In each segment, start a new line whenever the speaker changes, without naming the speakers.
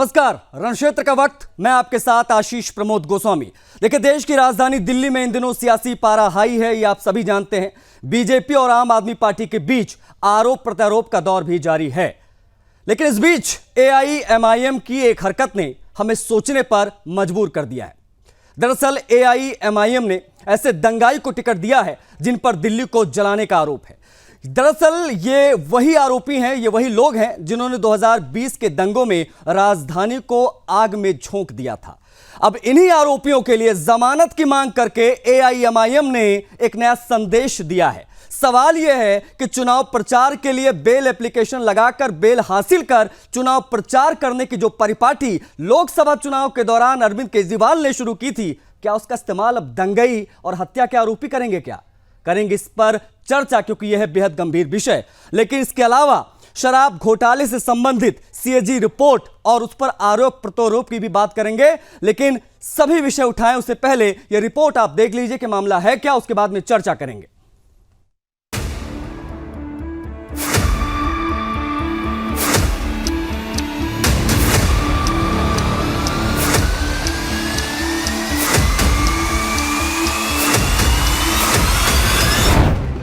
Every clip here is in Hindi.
नमस्कार, रणक्षेत्र का वक्त। मैं आपके साथ आशीष प्रमोद गोस्वामी। देखिए, देश की राजधानी दिल्ली में इन दिनों सियासी पारा हाई है, ये आप सभी जानते हैं। बीजेपी और आम आदमी पार्टी के बीच आरोप प्रत्यारोप का दौर भी जारी है। लेकिन इस बीच एआईएमआईएम की एक हरकत ने हमें सोचने पर मजबूर कर दिया है। दरअसल एआईएमआईएम ने ऐसे दंगाई को टिकट दिया है जिन पर दिल्ली को जलाने का आरोप है। दरअसल ये वही आरोपी हैं, ये वही लोग हैं जिन्होंने 2020 के दंगों में राजधानी को आग में झोंक दिया था। अब इन्हीं आरोपियों के लिए जमानत की मांग करके एआईएमआईएम ने एक नया संदेश दिया है। सवाल यह है कि चुनाव प्रचार के लिए बेल एप्लीकेशन लगाकर बेल हासिल कर चुनाव प्रचार करने की जो परिपाटी लोकसभा चुनाव के दौरान अरविंद केजरीवाल ने शुरू की थी, क्या उसका इस्तेमाल अब दंगई और हत्या के आरोपी करेंगे? क्या करेंगे इस पर चर्चा, क्योंकि यह है बेहद गंभीर विषय। लेकिन इसके अलावा शराब घोटाले से संबंधित सीएजी रिपोर्ट और उस पर आरोप प्रत्यारोप की भी बात करेंगे। लेकिन सभी विषय उठाएं उससे पहले यह रिपोर्ट आप देख लीजिए कि मामला है क्या, उसके बाद में चर्चा करेंगे।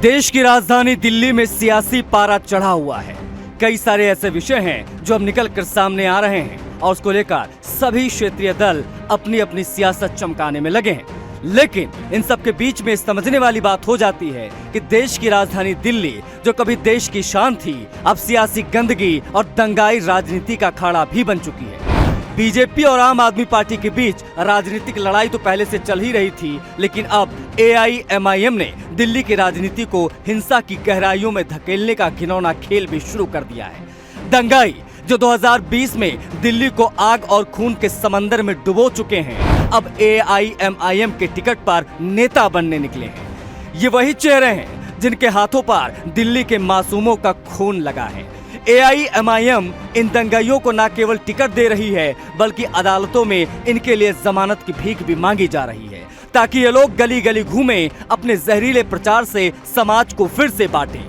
देश की राजधानी दिल्ली में सियासी पारा चढ़ा हुआ है। कई सारे ऐसे विषय हैं जो अब निकल कर सामने आ रहे हैं और उसको लेकर सभी क्षेत्रीय दल अपनी अपनी सियासत चमकाने में लगे हैं। लेकिन इन सब के बीच में समझने वाली बात हो जाती है कि देश की राजधानी दिल्ली, जो कभी देश की शान थी, अब सियासी गंदगी और दंगाई राजनीति का अखाड़ा भी बन चुकी है। बीजेपी और आम आदमी पार्टी के बीच राजनीतिक लड़ाई तो पहले से चल ही रही थी, लेकिन अब एआईएमआईएम ने दिल्ली की राजनीति को हिंसा की गहराइयों में धकेलने का घिनौना खेल भी शुरू कर दिया है। दंगाई जो 2020 में दिल्ली को आग और खून के समंदर में डुबो चुके हैं, अब एआईएमआईएम के टिकट पर नेता बनने निकले हैं। ये वही चेहरे हैं जिनके हाथों पर दिल्ली के मासूमों का खून लगा है। एआईएमआईएम इन दंगाइयों को न केवल टिकट दे रही है, बल्कि अदालतों में इनके लिए जमानत की भीख भी मांगी जा रही है, ताकि ये लोग गली गली घूमें, अपने जहरीले प्रचार से समाज को फिर से बांटें।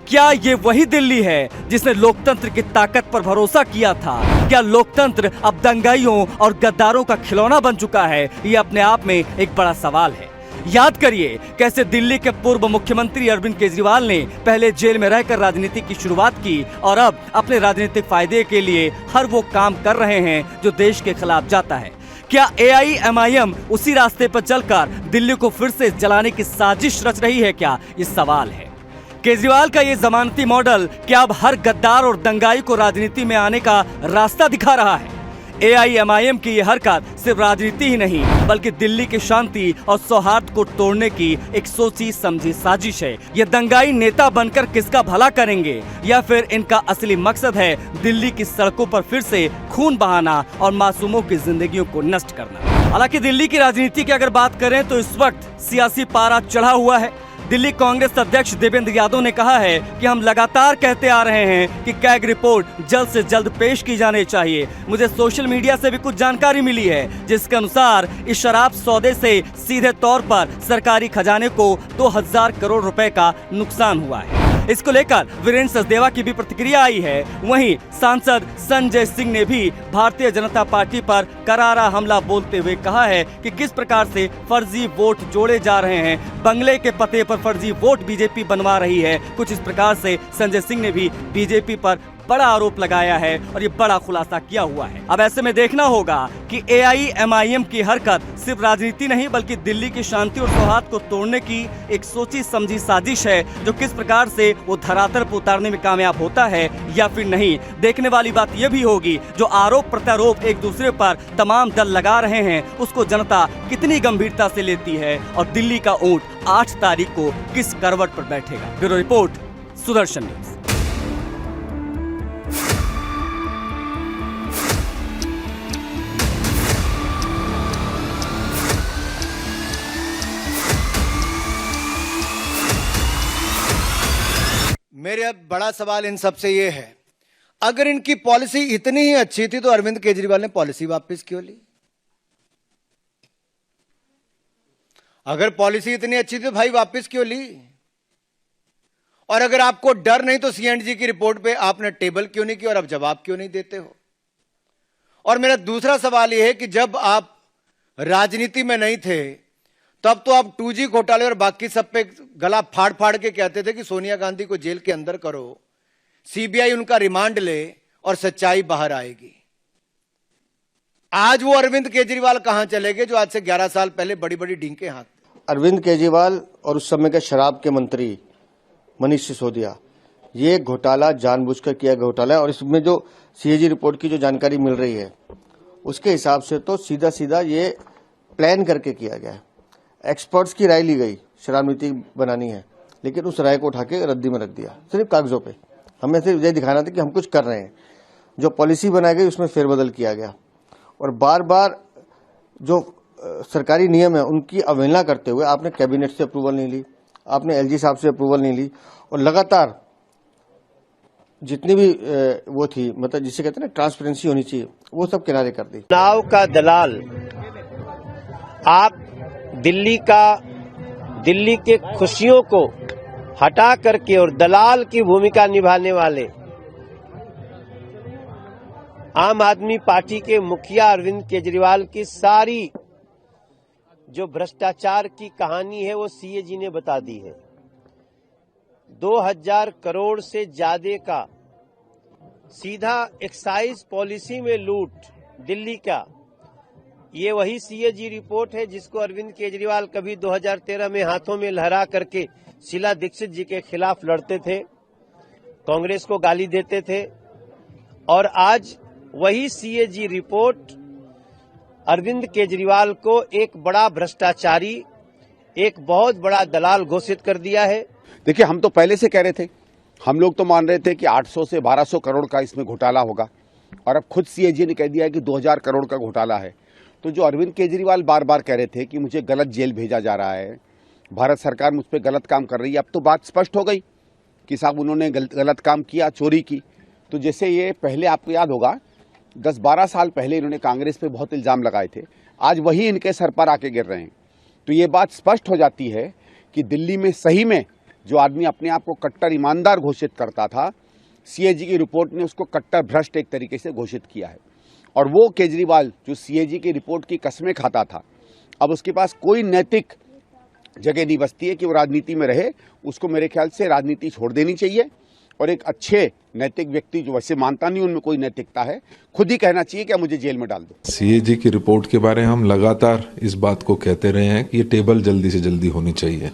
क्या ये वही दिल्ली है जिसने लोकतंत्र की ताकत पर भरोसा किया था? क्या लोकतंत्र अब दंगाइयों और गद्दारों का खिलौना बन चुका है? ये अपने आप में एक बड़ा सवाल है। याद करिए कैसे दिल्ली के पूर्व मुख्यमंत्री अरविंद केजरीवाल ने पहले जेल में रहकर राजनीति की शुरुआत की और अब अपने राजनीतिक फायदे के लिए हर वो काम कर रहे हैं जो देश के खिलाफ जाता है। क्या एआईएमआईएम उसी रास्ते पर चलकर दिल्ली को फिर से जलाने की साजिश रच रही है? क्या ये सवाल है। केजरीवाल का ये जमानती मॉडल क्या अब हर गद्दार और दंगाई को राजनीति में आने का रास्ता दिखा रहा है? एआईएमआईएम की यह हरकत सिर्फ राजनीति ही नहीं, बल्कि दिल्ली की शांति और सौहार्द को तोड़ने की एक सोची समझी साजिश है। ये दंगाई नेता बनकर किसका भला करेंगे, या फिर इनका असली मकसद है दिल्ली की सड़कों पर फिर से खून बहाना और मासूमों की जिंदगियों को नष्ट करना? हालांकि दिल्ली की राजनीति की अगर बात करें तो इस वक्त सियासी पारा चढ़ा हुआ है। दिल्ली कांग्रेस अध्यक्ष देवेंद्र यादव ने कहा है कि हम लगातार कहते आ रहे हैं कि कैग रिपोर्ट जल्द से जल्द पेश की जानी चाहिए। मुझे सोशल मीडिया से भी कुछ जानकारी मिली है जिसके अनुसार इस शराब सौदे से सीधे तौर पर सरकारी खजाने को 2000 करोड़ रुपए का नुकसान हुआ है। इसको लेकर वीरेंद्र सचदेवा की भी प्रतिक्रिया आई है। वहीं सांसद संजय सिंह ने भी भारतीय जनता पार्टी पर करारा हमला बोलते हुए कहा है कि किस प्रकार से फर्जी वोट जोड़े जा रहे हैं, बंगले के पते पर फर्जी वोट बीजेपी बनवा रही है। कुछ इस प्रकार से संजय सिंह ने भी बीजेपी पर बड़ा आरोप लगाया है और ये बड़ा खुलासा किया हुआ है। अब ऐसे में देखना होगा कि एआईएमआईएम की हरकत सिर्फ राजनीति नहीं, बल्कि दिल्ली की शांति और सौहार्द को तोड़ने की एक सोची समझी साजिश है, जो किस प्रकार से वो धरातल पर उतारने में कामयाब होता है या फिर नहीं। देखने वाली बात यह भी होगी जो आरोप प्रत्यारोप एक दूसरे पर तमाम दल लगा रहे हैं, उसको जनता कितनी गंभीरता से लेती है और दिल्ली का ऊंट 8 तारीख को किस करवट पर बैठेगा। Bureau report, Sudarshan news.
मेरा बड़ा सवाल इन सबसे ये है, अगर इनकी पॉलिसी इतनी ही अच्छी थी तो अरविंद केजरीवाल ने पॉलिसी वापस क्यों ली? अगर पॉलिसी इतनी अच्छी थी तो भाई वापस क्यों ली? और अगर आपको डर नहीं तो सीएनजी की रिपोर्ट पे आपने टेबल क्यों नहीं किया और अब जवाब क्यों नहीं देते हो? और मेरा दूसरा सवाल यह है कि जब आप राजनीति में नहीं थे तब तो आप 2G घोटाले और बाकी सब पे गला फाड़ फाड़ के कहते थे कि सोनिया गांधी को जेल के अंदर करो, सीबीआई उनका रिमांड ले और सच्चाई बाहर आएगी। आज वो अरविंद केजरीवाल कहां चले गए जो आज से 11 साल पहले बड़ी बड़ी डींके हाथ?
अरविंद केजरीवाल और उस समय के शराब के मंत्री मनीष सिसोदिया, ये घोटाला जानबूझकर किया गया घोटाला है। और इसमें जो सीएजी रिपोर्ट की जो जानकारी मिल रही है उसके हिसाब से तो सीधा सीधा ये प्लान करके किया गया है। एक्सपर्ट्स की राय ली गई, शराब नीति बनानी है, लेकिन उस राय को उठा के रद्दी में रख दिया सिर्फ कागजों पे। हमें सिर्फ ये दिखाना था कि हम कुछ कर रहे हैं। जो पॉलिसी बनाई गई उसमें फेरबदल किया गया और बार बार जो सरकारी नियम है उनकी अवहेलना करते हुए आपने कैबिनेट से अप्रूवल नहीं ली, आपने एलजी साहब से अप्रूवल नहीं ली और लगातार जितनी भी वो थी, मतलब जिसे कहते हैं ना ट्रांसपेरेंसी होनी चाहिए, वो सब किनारे कर दी।
चुनाव का दलाल आप दिल्ली के खुशियों को हटा करके और दलाल की भूमिका निभाने वाले आम आदमी पार्टी के मुखिया अरविंद केजरीवाल की सारी जो भ्रष्टाचार की कहानी है वो सीएजी ने बता दी है। 2000 करोड़ से ज्यादा का सीधा एक्साइज पॉलिसी में लूट दिल्ली का, ये वही सीएजी रिपोर्ट है जिसको अरविंद केजरीवाल कभी 2013 में हाथों में लहरा करके शीला दीक्षित जी के खिलाफ लड़ते थे, कांग्रेस को गाली देते थे, और आज वही सीएजी रिपोर्ट अरविंद केजरीवाल को एक बड़ा भ्रष्टाचारी, एक बहुत बड़ा दलाल घोषित कर दिया है।
देखिए, हम तो पहले से कह रहे थे, हम लोग तो मान रहे थे कि 800 से 1200 करोड़ का इसमें घोटाला होगा और अब खुद सीएजी ने कह दिया है कि 2000 करोड़ का घोटाला है। तो जो अरविंद केजरीवाल बार बार कह रहे थे कि मुझे गलत जेल भेजा जा रहा है, भारत सरकार मुझ पर गलत काम कर रही है, अब तो बात स्पष्ट हो गई कि साहब उन्होंने गलत काम किया, चोरी की। तो जैसे ये पहले आपको याद होगा 10-12 साल पहले इन्होंने कांग्रेस पे बहुत इल्जाम लगाए थे, आज वही इनके सर पर आके गिर रहे हैं। तो ये बात स्पष्ट हो जाती है कि दिल्ली में सही में जो आदमी अपने आप को कट्टर ईमानदार घोषित करता था, सीएजी की रिपोर्ट ने उसको कट्टर भ्रष्ट एक तरीके से घोषित किया है। और वो केजरीवाल जो सीएजी की रिपोर्ट की कसमें खाता था, अब उसके पास कोई नैतिक जगह नहीं बचती है कि वो राजनीति में रहे। उसको मेरे ख्याल से राजनीति छोड़ देनी चाहिए और एक अच्छे नैतिक व्यक्ति, जो वैसे मानता नहीं उनमें कोई नैतिकता है, खुद ही कहना चाहिए कि मुझे जेल में डाल दो।
सीएजी की रिपोर्ट के बारे में हम लगातार इस बात को कहते रहे हैं कि ये टेबल जल्दी से जल्दी होनी चाहिए।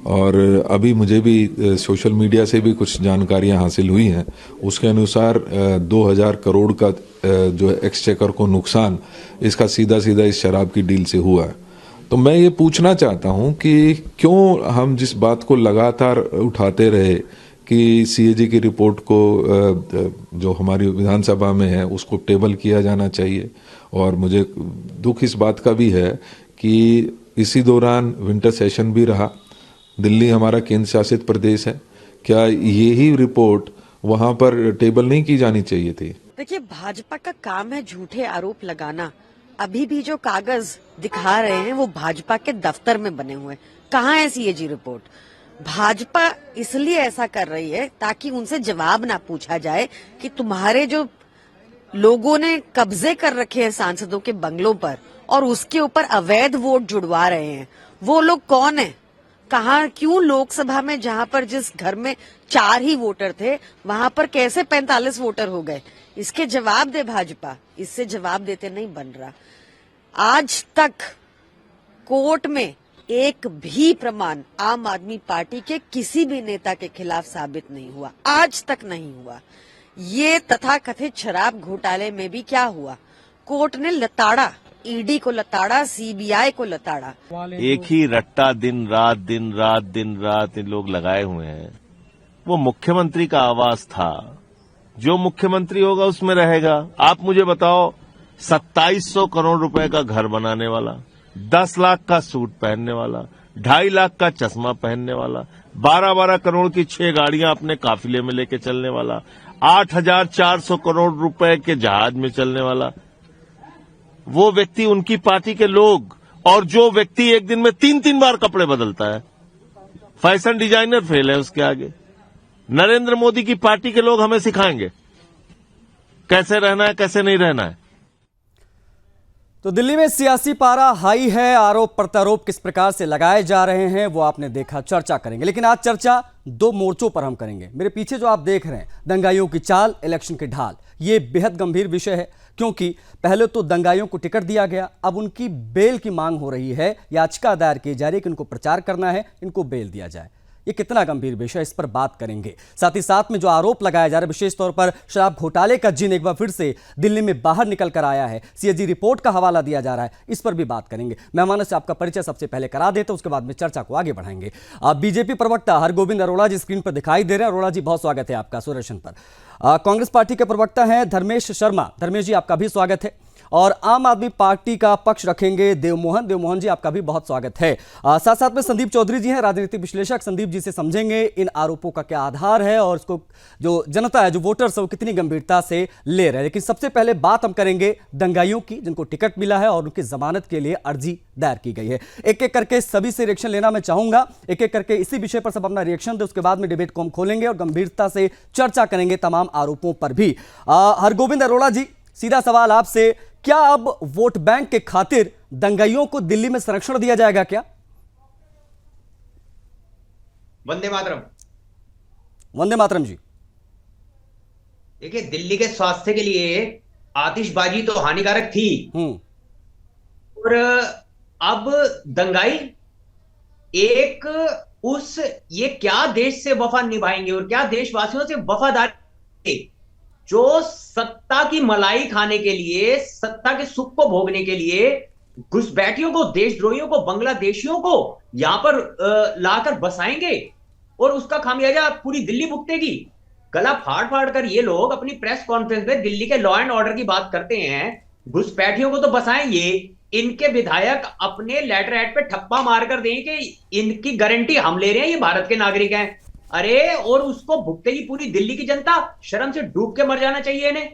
और अभी मुझे भी सोशल मीडिया से भी कुछ जानकारियां हासिल हुई हैं, उसके अनुसार 2000 करोड़ का जो एक्सचेकर को नुकसान इसका सीधा सीधा इस शराब की डील से हुआ है। तो मैं ये पूछना चाहता हूं कि क्यों हम जिस बात को लगातार उठाते रहे कि सीएजी की रिपोर्ट को जो हमारी विधानसभा में है उसको टेबल किया जाना चाहिए। और मुझे दुख इस बात का भी है कि इसी दौरान विंटर सेशन भी रहा, दिल्ली हमारा केंद्र शासित प्रदेश है, क्या यही रिपोर्ट वहां पर टेबल नहीं की जानी चाहिए थी?
देखिए, भाजपा का काम है झूठे आरोप लगाना। अभी भी जो कागज दिखा रहे हैं वो भाजपा के दफ्तर में बने हुए, कहाँ है सीएजी रिपोर्ट? भाजपा इसलिए ऐसा कर रही है ताकि उनसे जवाब ना पूछा जाए कि तुम्हारे जो लोगों ने कब्जे कर रखे हैं सांसदों के बंगलों पर और उसके ऊपर अवैध वोट जुड़वा रहे हैं, वो लोग कौन है, कहाँ, क्यों लोकसभा में जहां पर जिस घर में 4 ही वोटर थे वहां पर कैसे 45 वोटर हो गए? इसके जवाब दे भाजपा, इससे जवाब देते नहीं बन रहा। आज तक कोर्ट में एक भी प्रमाण आम आदमी पार्टी के किसी भी नेता के खिलाफ साबित नहीं हुआ, आज तक नहीं हुआ। ये तथाकथित शराब घोटाले में भी क्या हुआ? कोर्ट ने लताड़ा, ईडी को लताड़ा, सीबीआई को लताड़ा।
एक ही रट्टा दिन रात इन लोग लगाए हुए हैं। वो मुख्यमंत्री का आवास था, जो मुख्यमंत्री होगा उसमें रहेगा। आप मुझे बताओ, 2700 करोड़ रुपए का घर बनाने वाला, 10 लाख का सूट पहनने वाला, 2.5 लाख का चश्मा पहनने वाला, 12-12 करोड़ की 6 गाड़ियां अपने काफिले में लेके चलने वाला, 8,400 करोड़ रुपए के जहाज में चलने वाला, वो व्यक्ति, उनकी पार्टी के लोग, और जो व्यक्ति एक दिन में 3-3 बार कपड़े बदलता है, फैशन डिजाइनर फेल है उसके आगे। नरेंद्र मोदी की पार्टी के लोग हमें सिखाएंगे कैसे रहना है, कैसे नहीं रहना है।
तो दिल्ली में सियासी पारा हाई है। आरोप प्रत्यारोप किस प्रकार से लगाए जा रहे हैं वो आपने देखा, चर्चा करेंगे। लेकिन आज चर्चा दो मोर्चों पर हम करेंगे। मेरे पीछे जो आप देख रहे हैं, दंगाइयों की चाल, इलेक्शन की ढाल, ये बेहद गंभीर विषय है। क्योंकि पहले तो दंगाइयों को टिकट दिया गया, अब उनकी बेल की मांग हो रही है, याचिका दायर की जा रही है कि इनको प्रचार करना है, इनको बेल दिया जाए। ये कितना गंभीर विषय, इस पर बात करेंगे। साथ ही साथ में जो आरोप लगाया जा रहा है, विशेष तौर पर शराब घोटाले का जिन एक बार फिर से दिल्ली में बाहर निकल कर आया है, सीएजी रिपोर्ट का हवाला दिया जा रहा है, इस पर भी बात करेंगे। मेहमानों से आपका परिचय सबसे पहले करा देते हैं, उसके बाद में चर्चा को आगे बढ़ाएंगे। बीजेपी प्रवक्ता हरगोविंद अरोड़ा जी स्क्रीन पर दिखाई दे रहे हैं। अरोड़ा जी, बहुत स्वागत है आपका सूर्यदर्शन पर। कांग्रेस पार्टी के प्रवक्ता हैं धर्मेश शर्मा। धर्मेश जी, आपका भी स्वागत है। और आम आदमी पार्टी का पक्ष रखेंगे देवमोहन जी, आपका भी बहुत स्वागत है। साथ साथ में संदीप चौधरी जी हैं, राजनीतिक विश्लेषक। संदीप जी से समझेंगे इन आरोपों का क्या आधार है और इसको जो जनता है, जो वोटर्स है, वो कितनी गंभीरता से ले रहे हैं। लेकिन सबसे पहले बात हम करेंगे दंगाइयों की, जिनको टिकट मिला है और उनकी जमानत के लिए अर्जी दायर की गई है। एक एक करके सभी से रिएक्शन लेना मैं चाहूंगा, एक एक करके इसी विषय पर सब अपना रिएक्शन दे। उसके बाद में डिबेट को हम खोलेंगे और गंभीरता से चर्चा करेंगे तमाम आरोपों पर भी। हरगोविंद अरोड़ा जी, सीधा सवाल आपसे, क्या अब वोट बैंक के खातिर दंगाइयों को दिल्ली में संरक्षण दिया जाएगा क्या?
वंदे मातरम।
वंदे मातरम जी।
देखिए, दिल्ली के स्वास्थ्य के लिए आतिशबाजी तो हानिकारक थी, और अब दंगाई एक ये क्या देश से वफा निभाएंगे और क्या देशवासियों से वफादारी, जो सत्ता की मलाई खाने के लिए, सत्ता के सुख को भोगने के लिए घुसपैठियों को, देशद्रोहियों को, बांग्लादेशियों को यहां पर लाकर बसाएंगे और उसका खामियाजा पूरी दिल्ली भुगतेगी। गला फाड़ फाड़ कर ये लोग अपनी प्रेस कॉन्फ्रेंस में दिल्ली के लॉ एंड ऑर्डर की बात करते हैं, घुसपैठियों को तो बसाएंगे, इनके विधायक अपने लेटर हेड पे ठप्पा मारकर दें कि इनकी गारंटी हम ले रहे हैं, ये भारत के नागरिक हैं। अरे, और उसको भुगतेगी पूरी दिल्ली की जनता। शर्म से डूब के मर जाना चाहिए इन्हें।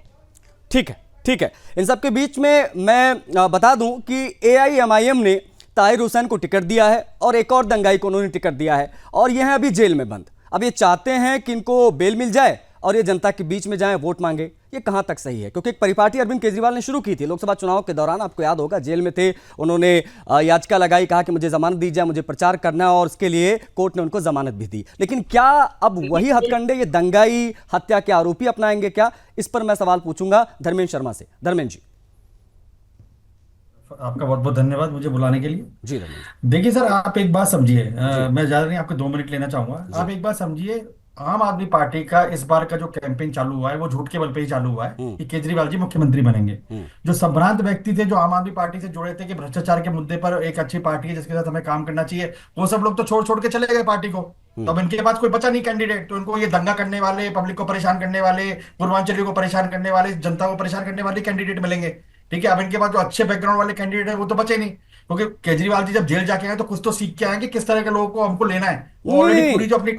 ठीक है, ठीक है। इन सब के बीच में मैं बता दूं कि AIMIM ने ताहिर हुसैन को टिकट दिया है और एक और दंगाई को उन्होंने टिकट दिया है, और ये हैं अभी जेल में बंद। अब ये चाहते हैं कि इनको बेल मिल जाए और ये जनता के बीच में जाएं, वोट मांगे। ये कहां तक सही है? क्योंकि एक परिपाटी अरविंद केजरीवाल ने शुरू की थी लोकसभा चुनाव के दौरान, आपको याद होगा, जेल में थे, उन्होंने याचिका लगाई, कहा कि मुझे जमानत दी जाए, मुझे प्रचार करना है, और उसके लिए कोर्ट ने उनको जमानत भी दी। लेकिन क्या अब वही हथकंडे ये दंगाई हत्या के आरोपी अपनाएंगे क्या? इस पर मैं सवाल पूछूंगा धर्मेंद्र शर्मा से। धर्मेंद्र जी,
आपका बहुत बहुत धन्यवाद मुझे बुलाने के लिए।
जी धर्मेंद्र।
देखिए सर, आप एक बात समझिए, मैं ज्यादा नहीं, आपके 2 मिनट लेना चाहूंगा। आप एक बात समझिए, आम आदमी पार्टी का इस बार का जो कैंपेन चालू हुआ है वो झूठ के बल पे ही चालू हुआ है कि केजरीवाल जी मुख्यमंत्री बनेंगे। जो संभ्रांत व्यक्ति थे, जो आम आदमी पार्टी से जुड़े थे कि भ्रष्टाचार के मुद्दे पर एक अच्छी पार्टी है जिसके साथ हमें काम करना चाहिए, वो सब लोग तो छोड़ छोड़ के चले गए पार्टी को। तो अब इनके पास कोई बचा नहीं कैंडिडेट, तो इनको ये दंगा करने वाले, पब्लिक को परेशान करने वाले, पूर्वांचलियों को परेशान करने वाले, जनता को परेशान करने वाले कैंडिडेट मिलेंगे। ठीक है, अब इनके पास जो अच्छे बैकग्राउंड वाले कैंडिडेट है वो तो बचे नहीं, क्योंकि केजरीवाल जी जब जेल जाके आए तो कुछ तो सीख के आएंगे किस तरह के लोगों को हमको लेना है। वो ऑलरेडी पूरी जो अपनी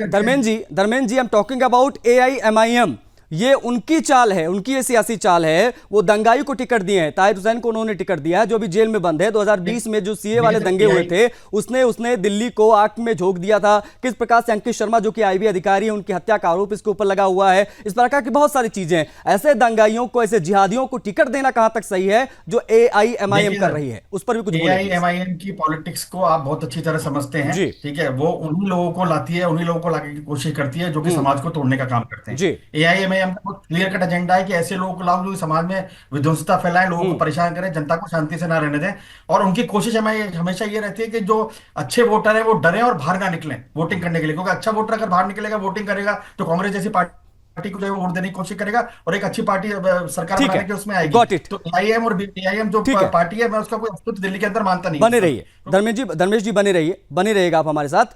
Dharmendra ji, I am talking about AIMIM। ये उनकी चाल है, उनकी ये सियासी चाल है। वो दंगाई को टिकट दिए हैं, ताहिर हुसैन को उन्होंने टिकट दिया है, जो अभी जेल में बंद है। 2020 में जो CA वाले दंगे हुए थे, उसने दिल्ली को आग में झोंक दिया था। किस प्रकार से अंकित शर्मा, जो कि IB अधिकारी है, उनकी हत्या का आरोप इसके ऊपर लगा हुआ है। इस प्रकार की बहुत सारी चीजें। ऐसे दंगाइयों को, ऐसे जिहादियों को टिकट देना कहां तक सही है, जो AIMIM कर रही है? उस पर भी कुछ
AIMIM की पॉलिटिक्स को आप बहुत अच्छी तरह समझते हैं। ठीक है, वो उन्हीं लोगों को लाती है, उन्हीं लोगों को लाने की कोशिश करती है जो कि समाज को तोड़ने का काम करते हैं। AIMIM का क्लियर कट एजेंडा है कि ऐसे लोगों को लाओ जो समाज में विध्वंसता फैलाएं, लोगों को परेशान करें, जनता को शांति से ना रहने दें। और उनकी कोशिश हमेशा ये रहती है कि जो अच्छे वोटर हैं वो डरें और बाहर ना निकलें वोटिंग करने के लिए, क्योंकि अच्छा वोटर अगर बाहर निकलेगा, वोटिंग करेगा, तो कांग्रेस जैसी पार्टी को जो है वोट देने की कोशिश करेगा और एक अच्छी पार्टी सरकार बनाने के उसमें आएगी। तो AIM और AIM जो पार्टी है, मैं उसका कोई अस्तित्व दिल्ली के अंदर मानता नहीं।
बने रहिए धर्मेश जी, बने रहिएगा आप हमारे साथ।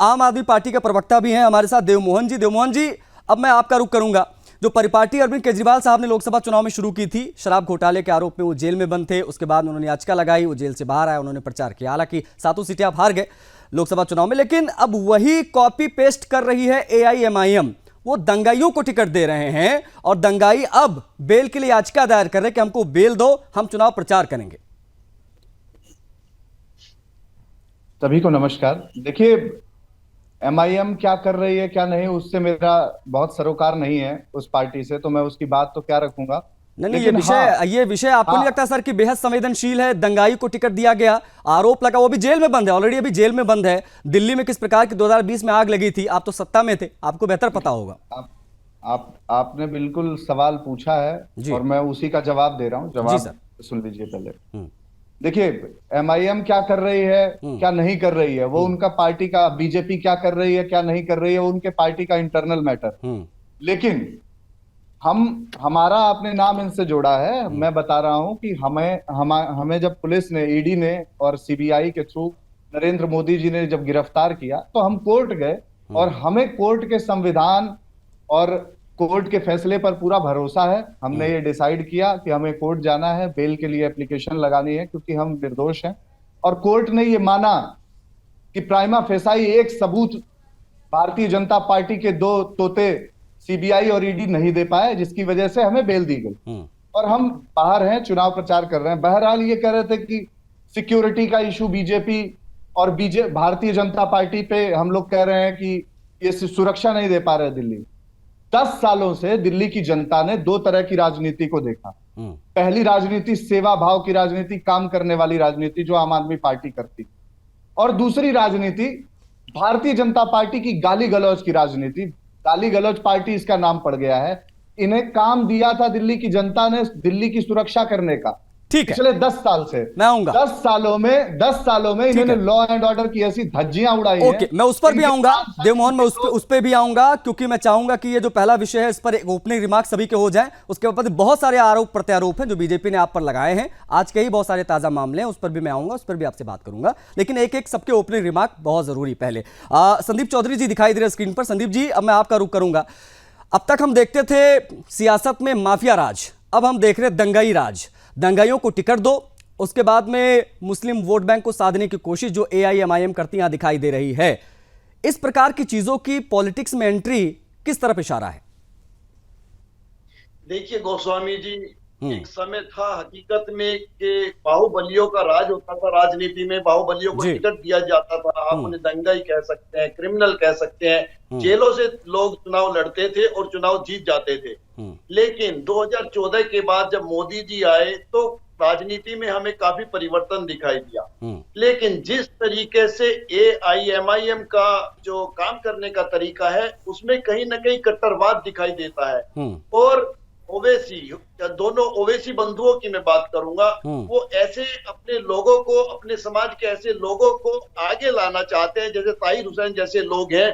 आम आदमी पार्टी के प्रवक्ता भी हैं हमारे साथ, देवमोहन जी, अब मैं आपका रुख करूंगा। जो परिपाटी अरविंद केजरीवाल साहब ने लोकसभा चुनाव में शुरू की थी, शराब घोटाले के आरोप में वो जेल में बंद थे, उसके बाद उन्होंने याचिका लगाई, वो जेल से बाहर आए, उन्होंने प्रचार किया। हालांकि 7 सीटें आप हार गए लोकसभा चुनाव में, लेकिन अब वही कॉपी पेस्ट कर रही है AIMIM। वो दंगाइयों को टिकट दे रहे हैं और दंगाई अब बेल के लिए याचिका दायर कर रहे हैं कि हमको बेल दो, हम चुनाव प्रचार करेंगे।
सभी को नमस्कार। देखिए, MIM क्या कर रही है क्या नहीं, उससे मेरा बहुत सरोकार नहीं है उस पार्टी से, तो मैं उसकी बात तो क्या रखूंगा।
नहीं,
लेकिन
ये विषय आपको नहीं लगता सर कि बेहद संवेदनशील है? दंगाई को टिकट दिया गया, आरोप लगा, वो भी जेल में बंद है, ऑलरेडी अभी जेल में बंद है। दिल्ली में किस प्रकार की 2020 में आग लगी थी, आप तो सत्ता में थे, आपको बेहतर पता होगा।
आपने बिल्कुल सवाल पूछा है और मैं उसी का जवाब दे रहा हूँ। जवाब सुन लीजिए पहले। देखिए, एमआईएम क्या कर रही है, क्या नहीं कर रही है, वो उनका पार्टी का, बीजेपी क्या कर रही है, क्या नहीं कर रही है, वो उनके पार्टी का इंटरनल मैटर। लेकिन हमारा आपने नाम इनसे जोड़ा है, मैं बता रहा हूं कि हमें जब पुलिस ने, ईडी ने और सीबीआई के थ्रू नरेंद्र मोदी जी ने जब गिरफ्तार किया तो हम कोर्ट गए और हमें कोर्ट के संविधान और कोर्ट के फैसले पर पूरा भरोसा है। हमने ये डिसाइड किया कि हमें कोर्ट जाना है, बेल के लिए एप्लीकेशन लगानी है क्योंकि हम निर्दोष हैं, और कोर्ट ने ये माना कि प्राइमा फेसाई एक सबूत भारतीय जनता पार्टी के 2 तोते सीबीआई और ईडी नहीं दे पाए, जिसकी वजह से हमें बेल दी गई और हम बाहर हैं, चुनाव प्रचार कर रहे हैं। बहरहाल ये कह रहे थे कि सिक्योरिटी का इशू बीजेपी और भारतीय जनता पार्टी पे हम लोग कह रहे हैं कि ये सुरक्षा नहीं दे पा रहे दिल्ली। 10 सालों से दिल्ली की जनता ने 2 तरह की राजनीति को देखा। पहली राजनीति सेवा भाव की राजनीति, काम करने वाली राजनीति जो आम आदमी पार्टी करती, और दूसरी राजनीति भारतीय जनता पार्टी की गाली गलौज की राजनीति। गाली गलौज पार्टी इसका नाम पड़ गया है। इन्हें काम दिया था दिल्ली की जनता ने दिल्ली की सुरक्षा करने का,
ठीक है,
पिछले 10 साल से।
मैं आऊंगा।
10 सालों में इन्होंने लॉ एंड ऑर्डर की ऐसी धज्जियां उड़ाई हैं।
ओके, मैं उस पर भी आऊंगा देवमोहन, मैं उस पर भी आऊंगा, क्योंकि मैं चाहूंगा कि ये जो पहला विषय है इस पर एक ओपनिंग रिमार्क सभी के हो जाए। उसके बाद बहुत सारे आरोप प्रत्यारोप हैं जो बीजेपी ने आप पर लगाए हैं, आज के ही बहुत सारे ताजा मामले हैं, उस पर भी मैं आऊंगा, उस पर भी आपसे बात करूंगा, लेकिन एक एक सबके ओपनिंग रिमार्क बहुत जरूरी। पहले संदीप चौधरी जी दिखाई दे रहे स्क्रीन पर। संदीप जी, अब मैं आपका रुख करूंगा। अब तक हम देखते थे सियासत में माफिया राज, अब हम देख रहे दंगाई राज। दंगाइयों को टिकट दो, उसके बाद में मुस्लिम वोट बैंक को साधने की कोशिश जो एआईएमआईएम करती यहां दिखाई दे रही है। इस प्रकार की चीजों की पॉलिटिक्स में एंट्री किस तरफ इशारा है?
देखिए गोस्वामी जी, एक समय था हकीकत में कि बाहुबलियों का राज होता था, राजनीति में बाहुबलियों को टिकट दिया जाता था। आप उन्हें दंगाई कह सकते हैं, क्रिमिनल कह सकते हैं। जेलों से लोग चुनाव लड़ते थे और चुनाव जीत जाते थे। लेकिन 2014 के बाद जब मोदी जी आए तो राजनीति में हमें काफी परिवर्तन दिखाई दिया। लेकिन जिस तरीके से एआईएमआईएम का जो काम करने का तरीका है उसमें कहीं ना कहीं कट्टरवाद दिखाई देता है। और ओवैसी, दोनों ओवैसी बंधुओं की मैं बात करूंगा, वो ऐसे अपने लोगों को, अपने समाज के ऐसे लोगों को आगे लाना चाहते हैं, जैसे ताहिर हुसैन जैसे लोग हैं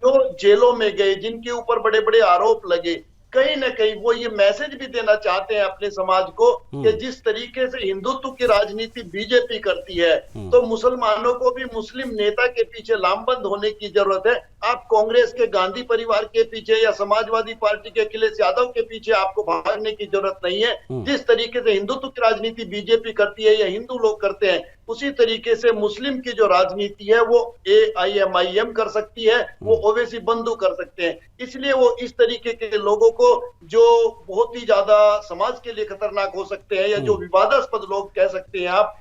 जो जेलों में गए, जिनके ऊपर बड़े बड़े आरोप लगे। कहीं ना कहीं वो ये मैसेज भी देना चाहते हैं अपने समाज को कि जिस तरीके से हिंदुत्व की राजनीति बीजेपी करती है तो मुसलमानों को भी मुस्लिम नेता के पीछे लामबंद होने की जरूरत है। आप कांग्रेस के गांधी परिवार के पीछे या समाजवादी पार्टी के अखिलेश यादव के पीछे आपको भागने की जरूरत नहीं है। जिस तरीके से हिंदुत्व की राजनीति बीजेपी करती है या हिंदू लोग करते हैं, उसी तरीके से मुस्लिम की जो राजनीति है वो एआईएमआईएम कर सकती है, वो ओवैसी बंधु कर सकते हैं। इसलिए वो इस तरीके के लोगों को जो बहुत ही ज्यादा समाज के लिए खतरनाक हो सकते हैं या जो विवादास्पद लोग कह सकते हैं आप,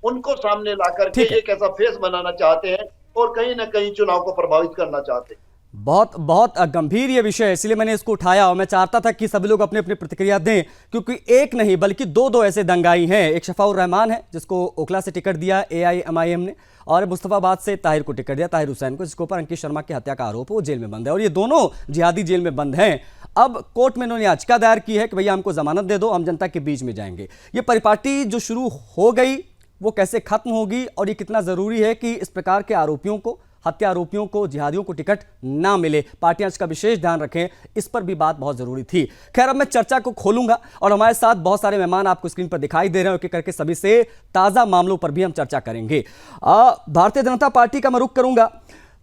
उनको सामने ला करके एक ऐसा फेस बनाना चाहते हैं और कहीं ना कहीं चुनाव को प्रभावित करना चाहते हैं।
बहुत गंभीर ये विषय है, इसलिए मैंने इसको उठाया और मैं चाहता था कि सभी लोग अपनी अपनी प्रतिक्रिया दें, क्योंकि एक नहीं बल्कि दो ऐसे दंगाई हैं। एक शफाउर रहमान है जिसको ओखला से टिकट दिया एआईएमआईएम ने, और मुस्तफाबाद से ताहिर को टिकट दिया, ताहिर हुसैन को, जिसके ऊपर अंकित शर्मा की हत्या का आरोप है, वो जेल में बंद है और ये दोनों जिहादी जेल में बंद हैं। अब कोर्ट में इन्होंने याचिका दायर की है कि भैया हमको जमानत दे दो, हम जनता के बीच में जाएंगे। ये परिपाटी जो शुरू हो गई वो कैसे खत्म होगी और ये कितना जरूरी है कि इस प्रकार के आरोपियों को, हत्या आरोपियों को, जिहादियों को टिकट ना मिले, पार्टियां इसका विशेष ध्यान रखें, इस पर भी बात बहुत जरूरी थी। खैर, अब मैं चर्चा को खोलूंगा और हमारे साथ बहुत सारे मेहमान आपको स्क्रीन पर दिखाई दे रहे हैं, एक करके सभी से ताजा मामलों पर भी हम चर्चा करेंगे। भारतीय जनता पार्टी का मैं रुख करूंगा।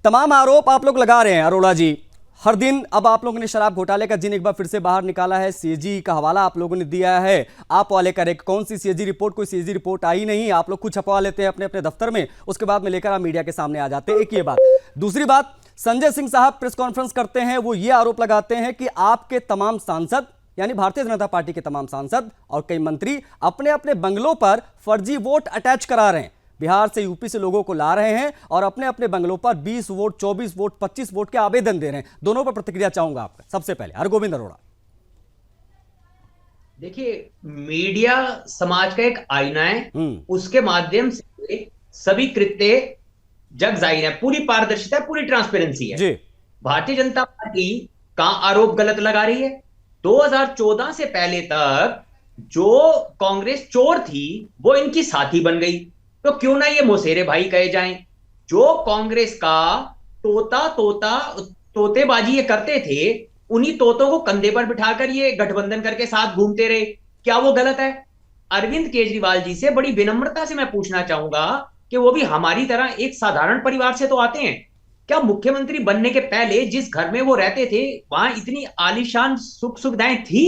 तमाम आरोप आप लोग लगा रहे हैं अरोड़ा जी, हर दिन अब आप लोगों ने शराब घोटाले का जिन एक बार फिर से बाहर निकाला है, सीएजी का हवाला आप लोगों ने दिया है। आप वाले करे कौन सी सीएजी रिपोर्ट, कोई सीएजी रिपोर्ट आई नहीं, आप लोग खुद छपवा लेते हैं अपने अपने दफ्तर में, उसके बाद में लेकर आप मीडिया के सामने आ जाते हैं। एक ये बात। दूसरी बात, संजय सिंह साहब प्रेस कॉन्फ्रेंस करते हैं, वो ये आरोप लगाते हैं कि आपके तमाम सांसद, यानी भारतीय जनता पार्टी के तमाम सांसद और कई मंत्री अपने अपने बंगलों पर फर्जी वोट अटैच करा रहे हैं, बिहार से, यूपी से लोगों को ला रहे हैं और अपने अपने बंगलों पर 20 वोट, 24 वोट, 25 वोट के आवेदन दे रहे हैं। दोनों पर प्रतिक्रिया चाहूंगा आपका। सबसे पहले हरगोविंद अरोड़ा।
देखिए, मीडिया समाज का एक आईना है, उसके माध्यम से सभी कृत्य जग जाहिर है, पूरी पारदर्शिता, पूरी ट्रांसपेरेंसी है। भारतीय जनता पार्टी का आरोप गलत लगा रही है। 2014 से पहले तक जो कांग्रेस चोर थी वो इनकी साथी बन गई, तो क्यों ना ये मोसेरे भाई कहे जाएं। जो कांग्रेस का तोतेबाजी ये करते थे, उन्हीं तोतों को कंधे पर बिठाकर ये गठबंधन करके साथ घूमते रहे, क्या वो गलत है? अरविंद केजरीवाल जी से बड़ी विनम्रता से मैं पूछना चाहूंगा कि वो भी हमारी तरह एक साधारण परिवार से तो आते हैं, क्या मुख्यमंत्री बनने के पहले जिस घर में वो रहते थे वहां इतनी आलीशान सुख सुविधाएं थी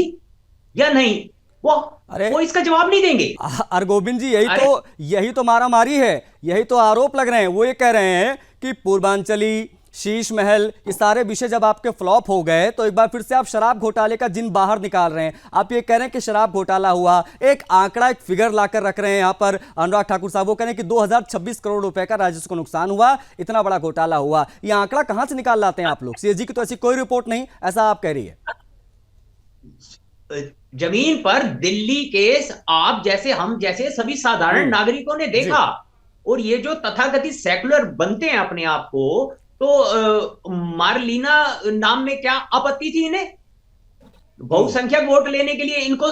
या नहीं? वो इसका जवाब नहीं देंगे।
अरगोविंद जी, यही तो मारामारी है, यही तो आरोप लग रहे हैं। वो ये कह रहे हैं कि पूर्वांचली, शीश महल, ये सारे विषय जब आपके फ्लॉप हो गए तो एक बार फिर से आप शराब घोटाले का जिन बाहर निकाल रहे हैं। आप ये कह रहे हैं कि शराब घोटाला हुआ, एक आंकड़ा, एक फिगर लाकर रख रहे हैं यहाँ पर अनुराग ठाकुर साहब। वो कह रहे हैं कि 2026 करोड़ रुपए का राजस्व को नुकसान हुआ, इतना बड़ा घोटाला हुआ। ये आंकड़ा कहां से निकाल लाते हैं आप लोग? सीएजी की तो ऐसी कोई रिपोर्ट नहीं, ऐसा आप कह रही है।
जमीन पर दिल्ली केस आप जैसे, हम जैसे सभी साधारण नागरिकों ने देखा, और ये जो तथाकथित सेकुलर बनते हैं अपने आप को, तो मार्लिना नाम में क्या आपत्ति थी इन्हें? बहुसंख्यक वोट लेने के लिए इनको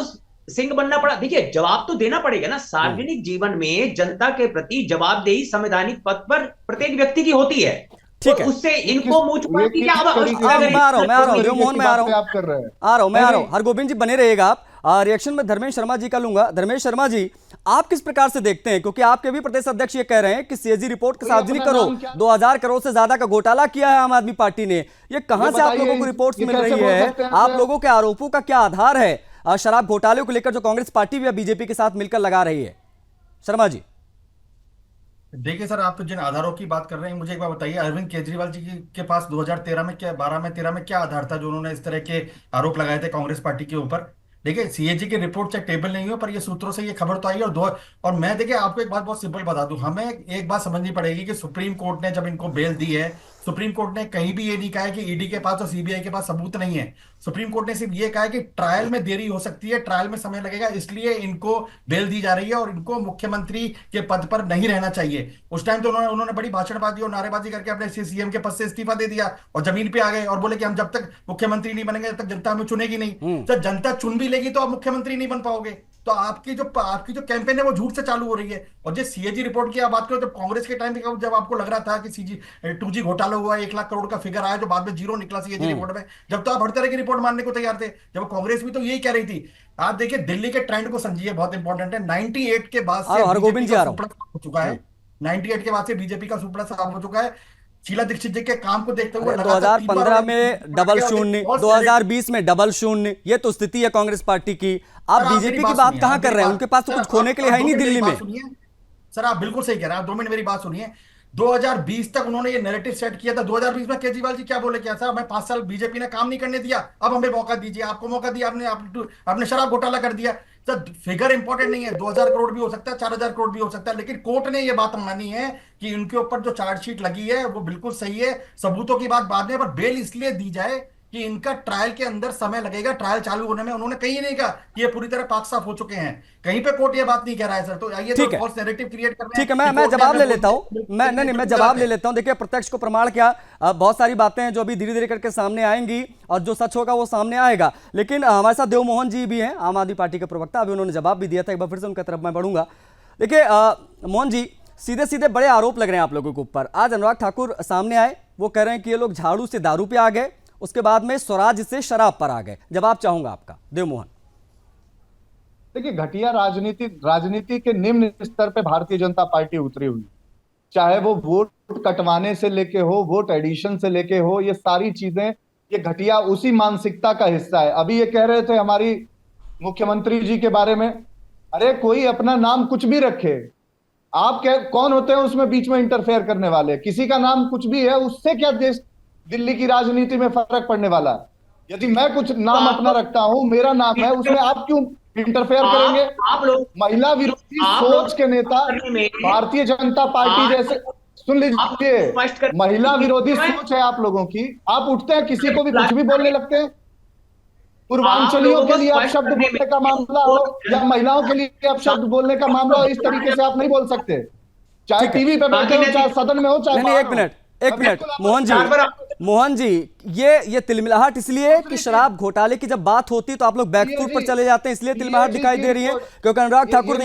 सिंह बनना पड़ा। देखिए, जवाब तो देना पड़ेगा ना। सार्वजनिक जीवन में जनता के प्रति जवाबदेही संवैधानिक पद पर प्रत्येक व्यक्ति की होती है। ठीक है, उससे इनको मुंह छुपाने की क्या आवश्यकता है? मैं आ रहा हूं।
हरगोविंद जी बने रहेगा आप। रिएक्शन में धर्मेश शर्मा जी का लूंगा। धर्मेश शर्मा जी, आप किस प्रकार से देखते हैं, क्योंकि आपके भी प्रदेश अध्यक्ष ये कह रहे हैं कि सीएजी रिपोर्ट को सार्वजनिक करो, 2000 करोड़ से ज्यादा का घोटाला किया है आम आदमी पार्टी ने। ये कहां से आप लोगों को रिपोर्ट्स मिल रही है? आप लोगों के आरोपों का क्या आधार है शराब घोटाले को लेकर जो कांग्रेस पार्टी भी बीजेपी के साथ मिलकर लगा रही है? शर्मा जी।
देखिए सर, आप तो जिन आधारों की बात कर रहे हैं, मुझे एक बात बताइए, अरविंद केजरीवाल जी के पास 2013 में क्या, 12 में, 13 में क्या आधार था जो उन्होंने इस तरह के आरोप लगाए थे कांग्रेस पार्टी के ऊपर? देखिए, सीएजी की रिपोर्ट चाहे टेबल नहीं हो, पर ये सूत्रों से ये खबर तो आई है। और मैं देखिए आपको एक बात बहुत सिंपल बता दूं, हमें एक बात समझनी पड़ेगी कि सुप्रीम कोर्ट ने जब इनको बेल दी है, सुप्रीम कोर्ट ने कहीं भी ये नहीं कहा है कि ईडी के पास और सीबीआई के पास सबूत नहीं है। सुप्रीम कोर्ट ने सिर्फ ये कहा है कि ट्रायल में देरी हो सकती है, ट्रायल में समय लगेगा, इसलिए इनको बेल दी जा रही है और इनको मुख्यमंत्री के पद पर नहीं रहना चाहिए। उस टाइम तो उन्होंने बड़ी भाषणबाजी और नारेबाजी करके अपने सीएम के पद से इस्तीफा दे दिया और जमीन पे आ गए और बोले कि हम जब तक मुख्यमंत्री नहीं बनेंगे, जब तक जनता हमें चुनेगी नहीं। जब जनता चुन भी लेगी तो आप मुख्यमंत्री नहीं बन पाओगे। तो आपकी जो कैंपेन है वो झूठ से चालू हो रही है। और जो सीएजी रिपोर्ट की आप बात करो, जब कांग्रेस के टाइम पे जब आपको लग रहा था कि 2G घोटाला हुआ, 1 लाख करोड़ का फिगर आया जो बाद में जीरो निकला सीएजी रिपोर्ट में, जब तो आप हर तरह की रिपोर्ट मानने को तैयार थे। जब कांग्रेस भी तो यही कह रही थी। आप देखिए दिल्ली के ट्रेंड को समझिए, बहुत इंपॉर्टेंट है। 98 के बाद से हो चुका है, 98 के बाद से बीजेपी का सुपड़ा साफ हो चुका है। शीला दीक्षित जी के काम को देखते हुए
2015 में डबल शून्य, 2020 में डबल शून्य, ये तो स्थिति है कांग्रेस पार्टी की। आप बीजेपी की बात कहां कर रहे हैं? उनके पास तो कुछ खोने के लिए है ही नहीं दिल्ली में।
सर आप बिल्कुल सही कह रहे हैं, 2 मिनट मेरी बात सुनिए। 2020 तक उन्होंने ये नैरेटिव सेट किया था। 2020 में केजरीवाल जी क्या बोले, क्या था, मैं 5 साल बीजेपी ने काम नहीं करने दिया, अब हमें मौका दीजिए। आपको मौका दिया, आपने शराब घोटाला कर दिया। सर फिगर इंपॉर्टेंट नहीं है, 2000 करोड़ भी हो सकता है, 4000 करोड़ भी हो सकता है, लेकिन कोर्ट ने ये बात मानी है कि उनके ऊपर जो चार्जशीट लगी है वो बिल्कुल सही है। सबूतों की बात बाद में, पर बेल इसलिए दी जाए कि इनका ट्रायल के अंदर समय लगेगा, ट्रायल चालू होने में। उन्होंने कहीं नहीं कहा कि ये पूरी तरह पाक साफ हो चुके हैं, कहीं पे कोर्ट ये बात नहीं कह रहा है सर। तो आइए, तो फॉल्स नैरेटिव क्रिएट कर रहे हैं।
ठीक है, मैं जवाब ले लेता हूं। मैं जवाब ले लेता हूं। देखिए, प्रत्यक्ष को प्रमाण क्या, बहुत सारी बातें हैं जो अभी धीरे धीरे करके सामने आएंगी और जो सच होगा वो सामने आएगा। लेकिन हमारे साथ देव मोहन जी भी हैं, आम आदमी पार्टी के प्रवक्ता, अभी उन्होंने जवाब भी दिया था। एक बार फिर से उनकी तरफ मैं बढ़ूंगा। देखिए मोहन जी, सीधे सीधे बड़े आरोप लग रहे हैं आप लोगों के ऊपर। आज अनुराग ठाकुर सामने आए, वो कह रहे हैं कि ये लोग झाड़ू से दारू पे आ गए, उसके बाद में स्वराज से शराब पर आ गए। जवाब चाहूंगा आपका, देव मोहन।
देखिए, घटिया राजनीति के निम्न स्तर पे भारतीय जनता पार्टी उतरी हुई, चाहे वो वोट कटवाने से लेके हो, वोट एडिशन से लेके हो, ये सारी चीजें, ये घटिया उसी मानसिकता का हिस्सा है। अभी ये कह रहे थे हमारी मुख्यमंत्री जी के बारे में, अरे कोई अपना नाम कुछ भी रखे, आप कौन होते हैं उसमें बीच में इंटरफेयर करने वाले? किसी का नाम कुछ भी है, उससे क्या देश दिल्ली की राजनीति में फर्क पड़ने वाला है? यदि मैं कुछ नाम अपना रखता हूं, मेरा नाम है, उसमें आप क्यों इंटरफेयर करेंगे?
आप लोग
महिला विरोधी सोच के नेता भारतीय जनता पार्टी जैसे, सुन लीजिए, महिला विरोधी सोच है आप लोगों की। आप उठते हैं, किसी को भी कुछ भी बोलने लगते हैं। पूर्वांचलियों के लिए आप शब्द बोलने का मामला हो या महिलाओं के लिए आप शब्द बोलने का मामला हो, इस तरीके से आप नहीं बोल सकते, चाहे टीवी पे बैठे हो, चाहे सदन में हो, चाहे
नहीं, एक मिनट मोहन जी, ये तिलमिलाहट इसलिए कि शराब घोटाले की जब बात होती है तो आप लोग बैकफुट पर चले जाते हैं, इसलिए तिलमिलाहट दिखाई दे रही है, क्योंकि अनुराग ठाकुर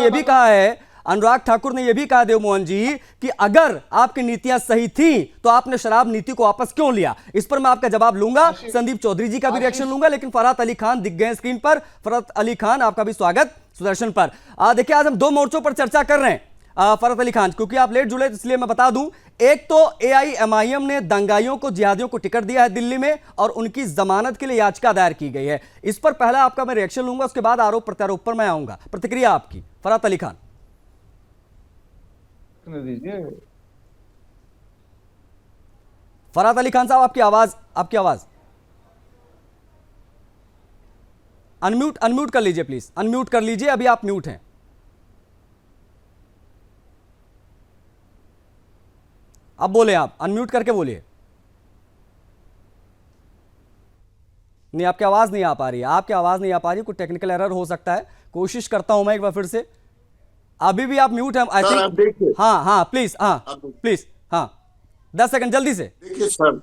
ने यह भी कहा देवमोहन जी कि अगर आपकी नीतियां सही थी तो आपने शराब नीति को वापस क्यों लिया। इस पर मैं आपका जवाब लूंगा, संदीप चौधरी जी का भी रिएक्शन लूंगा, लेकिन फरहत अली खान दिख गए स्क्रीन पर। फरहत अली खान, आपका भी स्वागत सुदर्शन पर। देखिए, आज हम दो मोर्चों पर चर्चा कर रहे हैं। फरहत अली खान, क्योंकि आप लेट जुड़े इसलिए मैं बता दूं, एक तो AIMIM ने दंगाइयों को, जिहादियों को टिकट दिया है दिल्ली में और उनकी जमानत के लिए याचिका दायर की गई है। इस पर पहला आपका मैं रिएक्शन लूंगा, उसके बाद आरोप प्रत्यारोप पर मैं आऊंगा। प्रतिक्रिया आपकी, फरहत अली खान।
दीजिए
फरहत अली खान साहब, आपकी आवाज अनम्यूट कर लीजिए प्लीज, अनम्यूट कर लीजिए, अभी आप म्यूट हैं। अब बोले, आप अनम्यूट करके बोलिए। नहीं, आपकी आवाज नहीं आ पा रही है, कोई टेक्निकल एरर हो सकता है। कोशिश करता हूं मैं एक बार फिर से। अभी भी आप म्यूट हैं, आई थिंक। हाँ प्लीज, हाँ 10 सेकंड जल्दी से।
देखिए सर,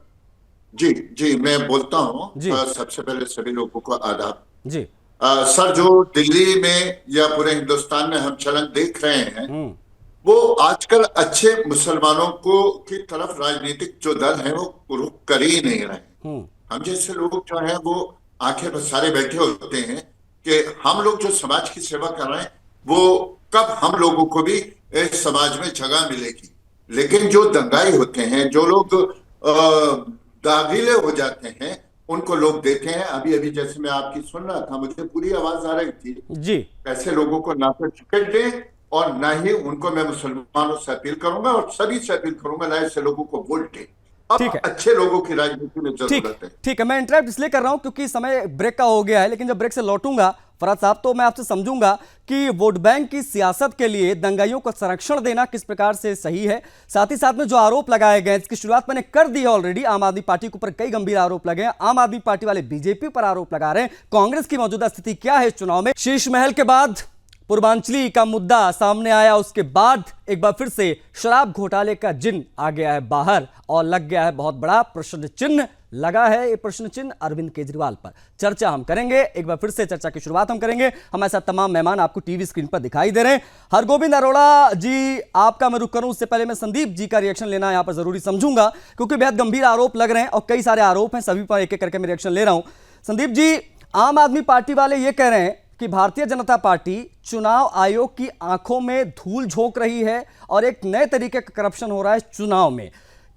जी मैं बोलता हूँ। सबसे पहले सभी लोगों को आदाब
जी।
सर, जो दिल्ली में या पूरे हिंदुस्तान में हम चलन देख रहे हैं, वो आजकल अच्छे मुसलमानों को की तरफ राजनीतिक जो दल है वो रुख कर ही नहीं रहे। हम जैसे लोग जो हैं वो आंखें बसारे बैठे होते हैं कि हम लोग जो समाज की सेवा कर रहे हैं वो कब हम लोगों को भी इस समाज में जगह मिलेगी। लेकिन जो दंगाई होते हैं, जो लोग दागीले हो जाते हैं, उनको लोग देते हैं। अभी जैसे मैं आपकी सुन रहा था, मुझे पूरी आवाज आ रही थी
जी।
ऐसे लोगों को ना तो टिकट दें और ना ही उनको, मैं मुसलमानों से अपील करूंगा और सभी से अपील करूंगा, ना ऐसे लोगों को वोट दें।
ठीक है,
अच्छे लोगों की राजनीति में जरूरत है।
ठीक है, मैं इंटरप्ट इसलिए कर रहा हूं क्योंकि समय ब्रेक का हो गया है, लेकिन जब ब्रेक से लौटूंगा फरहत साहब तो मैं आपसे समझूंगा कि वोट बैंक की सियासत के लिए दंगाइयों को संरक्षण देना किस प्रकार से सही है। साथ ही साथ में जो आरोप लगाए गए, इसकी शुरुआत मैंने कर दी है ऑलरेडी। आम आदमी पार्टी के ऊपर कई गंभीर आरोप लगे हैं, आम आदमी पार्टी वाले बीजेपी पर आरोप लगा रहे हैं। कांग्रेस की मौजूदा स्थिति क्या है इस चुनाव में? शीश महल के बाद पूर्वांचली का मुद्दा सामने आया, उसके बाद एक बार फिर से शराब घोटाले का जिन आ गया है बाहर और लग गया है बहुत बड़ा प्रश्न चिन्ह लगा है। ये प्रश्न चिन्ह अरविंद केजरीवाल पर चर्चा हम करेंगे। एक बार फिर से चर्चा की शुरुआत हम करेंगे। हमारे साथ तमाम मेहमान आपको टीवी स्क्रीन पर दिखाई दे रहे हैं। हरगोविंद अरोड़ा जी, आपका मैं रुख करूं उससे पहले मैं संदीप जी का रिएक्शन लेना यहां पर जरूरी समझूंगा, क्योंकि बेहद गंभीर आरोप लग रहे हैं और कई सारे आरोप हैं, सभी पर एक एक करके मैं रिएक्शन ले रहा हूं। संदीप जी, आम आदमी पार्टी वाले ये कह रहे हैं कि भारतीय जनता पार्टी चुनाव आयोग की आंखों में धूल झोंक रही है और एक नए तरीके का करप्शन हो रहा है चुनाव में।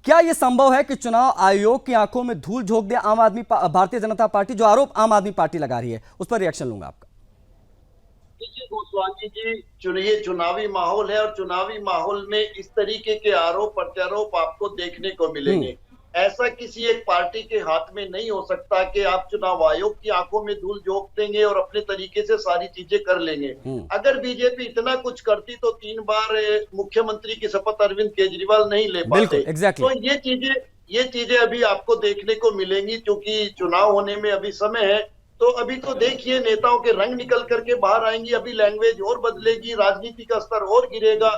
क्या यह संभव है कि चुनाव आयोग की आंखों में धूल झोंक दे भारतीय जनता पार्टी? जो आरोप आम आदमी पार्टी लगा रही है उस पर रिएक्शन लूंगा आपका।
देखिए गोस्वामी जी, ये चुनावी माहौल है और चुनावी माहौल में इस तरीके के आरोप प्रत्यारोप आपको देखने को मिलेंगे। ऐसा किसी एक पार्टी के हाथ में नहीं हो सकता कि आप चुनाव आयोग की आंखों में धूल झोंक देंगे और अपने तरीके से सारी चीजें कर लेंगे। अगर बीजेपी इतना कुछ करती तो 3 बार मुख्यमंत्री की शपथ अरविंद केजरीवाल नहीं ले पाते। तो ये चीजें अभी आपको देखने को मिलेंगी, क्योंकि चुनाव होने में अभी समय है। तो अभी तो देखिए नेताओं के रंग निकल करके बाहर आएंगी, अभी लैंग्वेज और बदलेगी, राजनीति का स्तर और गिरेगा।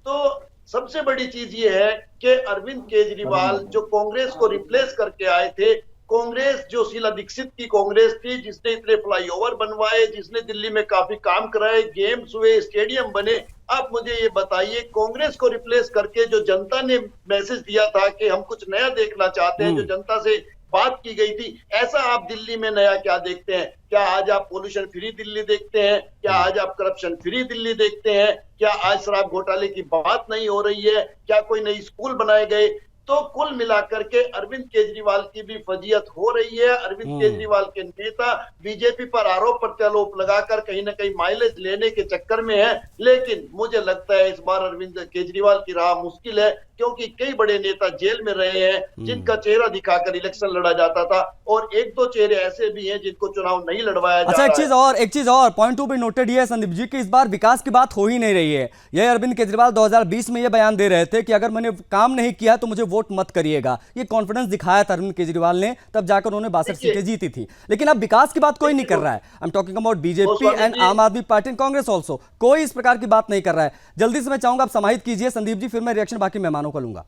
तो सबसे बड़ी चीज ये है कि अरविंद केजरीवाल जो कांग्रेस को रिप्लेस करके आए थे, कांग्रेस जो शीला दीक्षित की कांग्रेस थी, जिसने इतने फ्लाईओवर बनवाए, जिसने दिल्ली में काफी काम कराए, गेम्स हुए, स्टेडियम बने, आप मुझे ये बताइए कांग्रेस को रिप्लेस करके जो जनता ने मैसेज दिया था कि हम कुछ नया देखना चाहते हैं, जो जनता से बात की गई थी, ऐसा आप दिल्ली में नया क्या देखते हैं? क्या आज आप पोल्यूशन फ्री दिल्ली देखते हैं? क्या आज आप करप्शन फ्री दिल्ली देखते हैं? क्या आज शराब घोटाले की बात नहीं हो रही है? क्या कोई नई स्कूल बनाए गए? तो कुल मिलाकर के अरविंद केजरीवाल की भी फजीयत हो रही है। अरविंद केजरीवाल के नेता बीजेपी पर आरोप प्रत्यारोप लगाकर कहीं ना कहीं माइलेज लेने के चक्कर में है, लेकिन मुझे लगता है इस बार अरविंद केजरीवाल की राह मुश्किल है। क्योंकि कई बड़े नेता जेल में रहे हैं जिनका चेहरा दिखाकर इलेक्शन लड़ा जाता था, और एक दो चेहरे ऐसे भी हैं जिनको चुनाव नहीं लड़वाया जा
अच्छा,
रहा
एक चीज और पॉइंट टू बी नोटेड ये है संदीप जी कि इस बार विकास की बात हो ही नहीं रही है। ये अरविंद केजरीवाल 2020 में ये बयान दे रहे थे कि अगर मैंने काम नहीं किया तो मुझे वोट मत करिएगा। ये कॉन्फिडेंस दिखाया था अरविंद केजरीवाल ने, तब जाकर उन्होंने 62 सीटें जीती थी। लेकिन अब विकास की बात कोई नहीं कर रहा है। आई am talking about BJP and आम आदमी पार्टी एंड कांग्रेस ऑल्सो। कोई इस प्रकार की बात नहीं कर रहा है। जल्दी से मैं चाहूंगा आप समाहित कीजिए संदीप जी, फिर मैं रिएक्शन बाकी मेहमानों को लूंगा।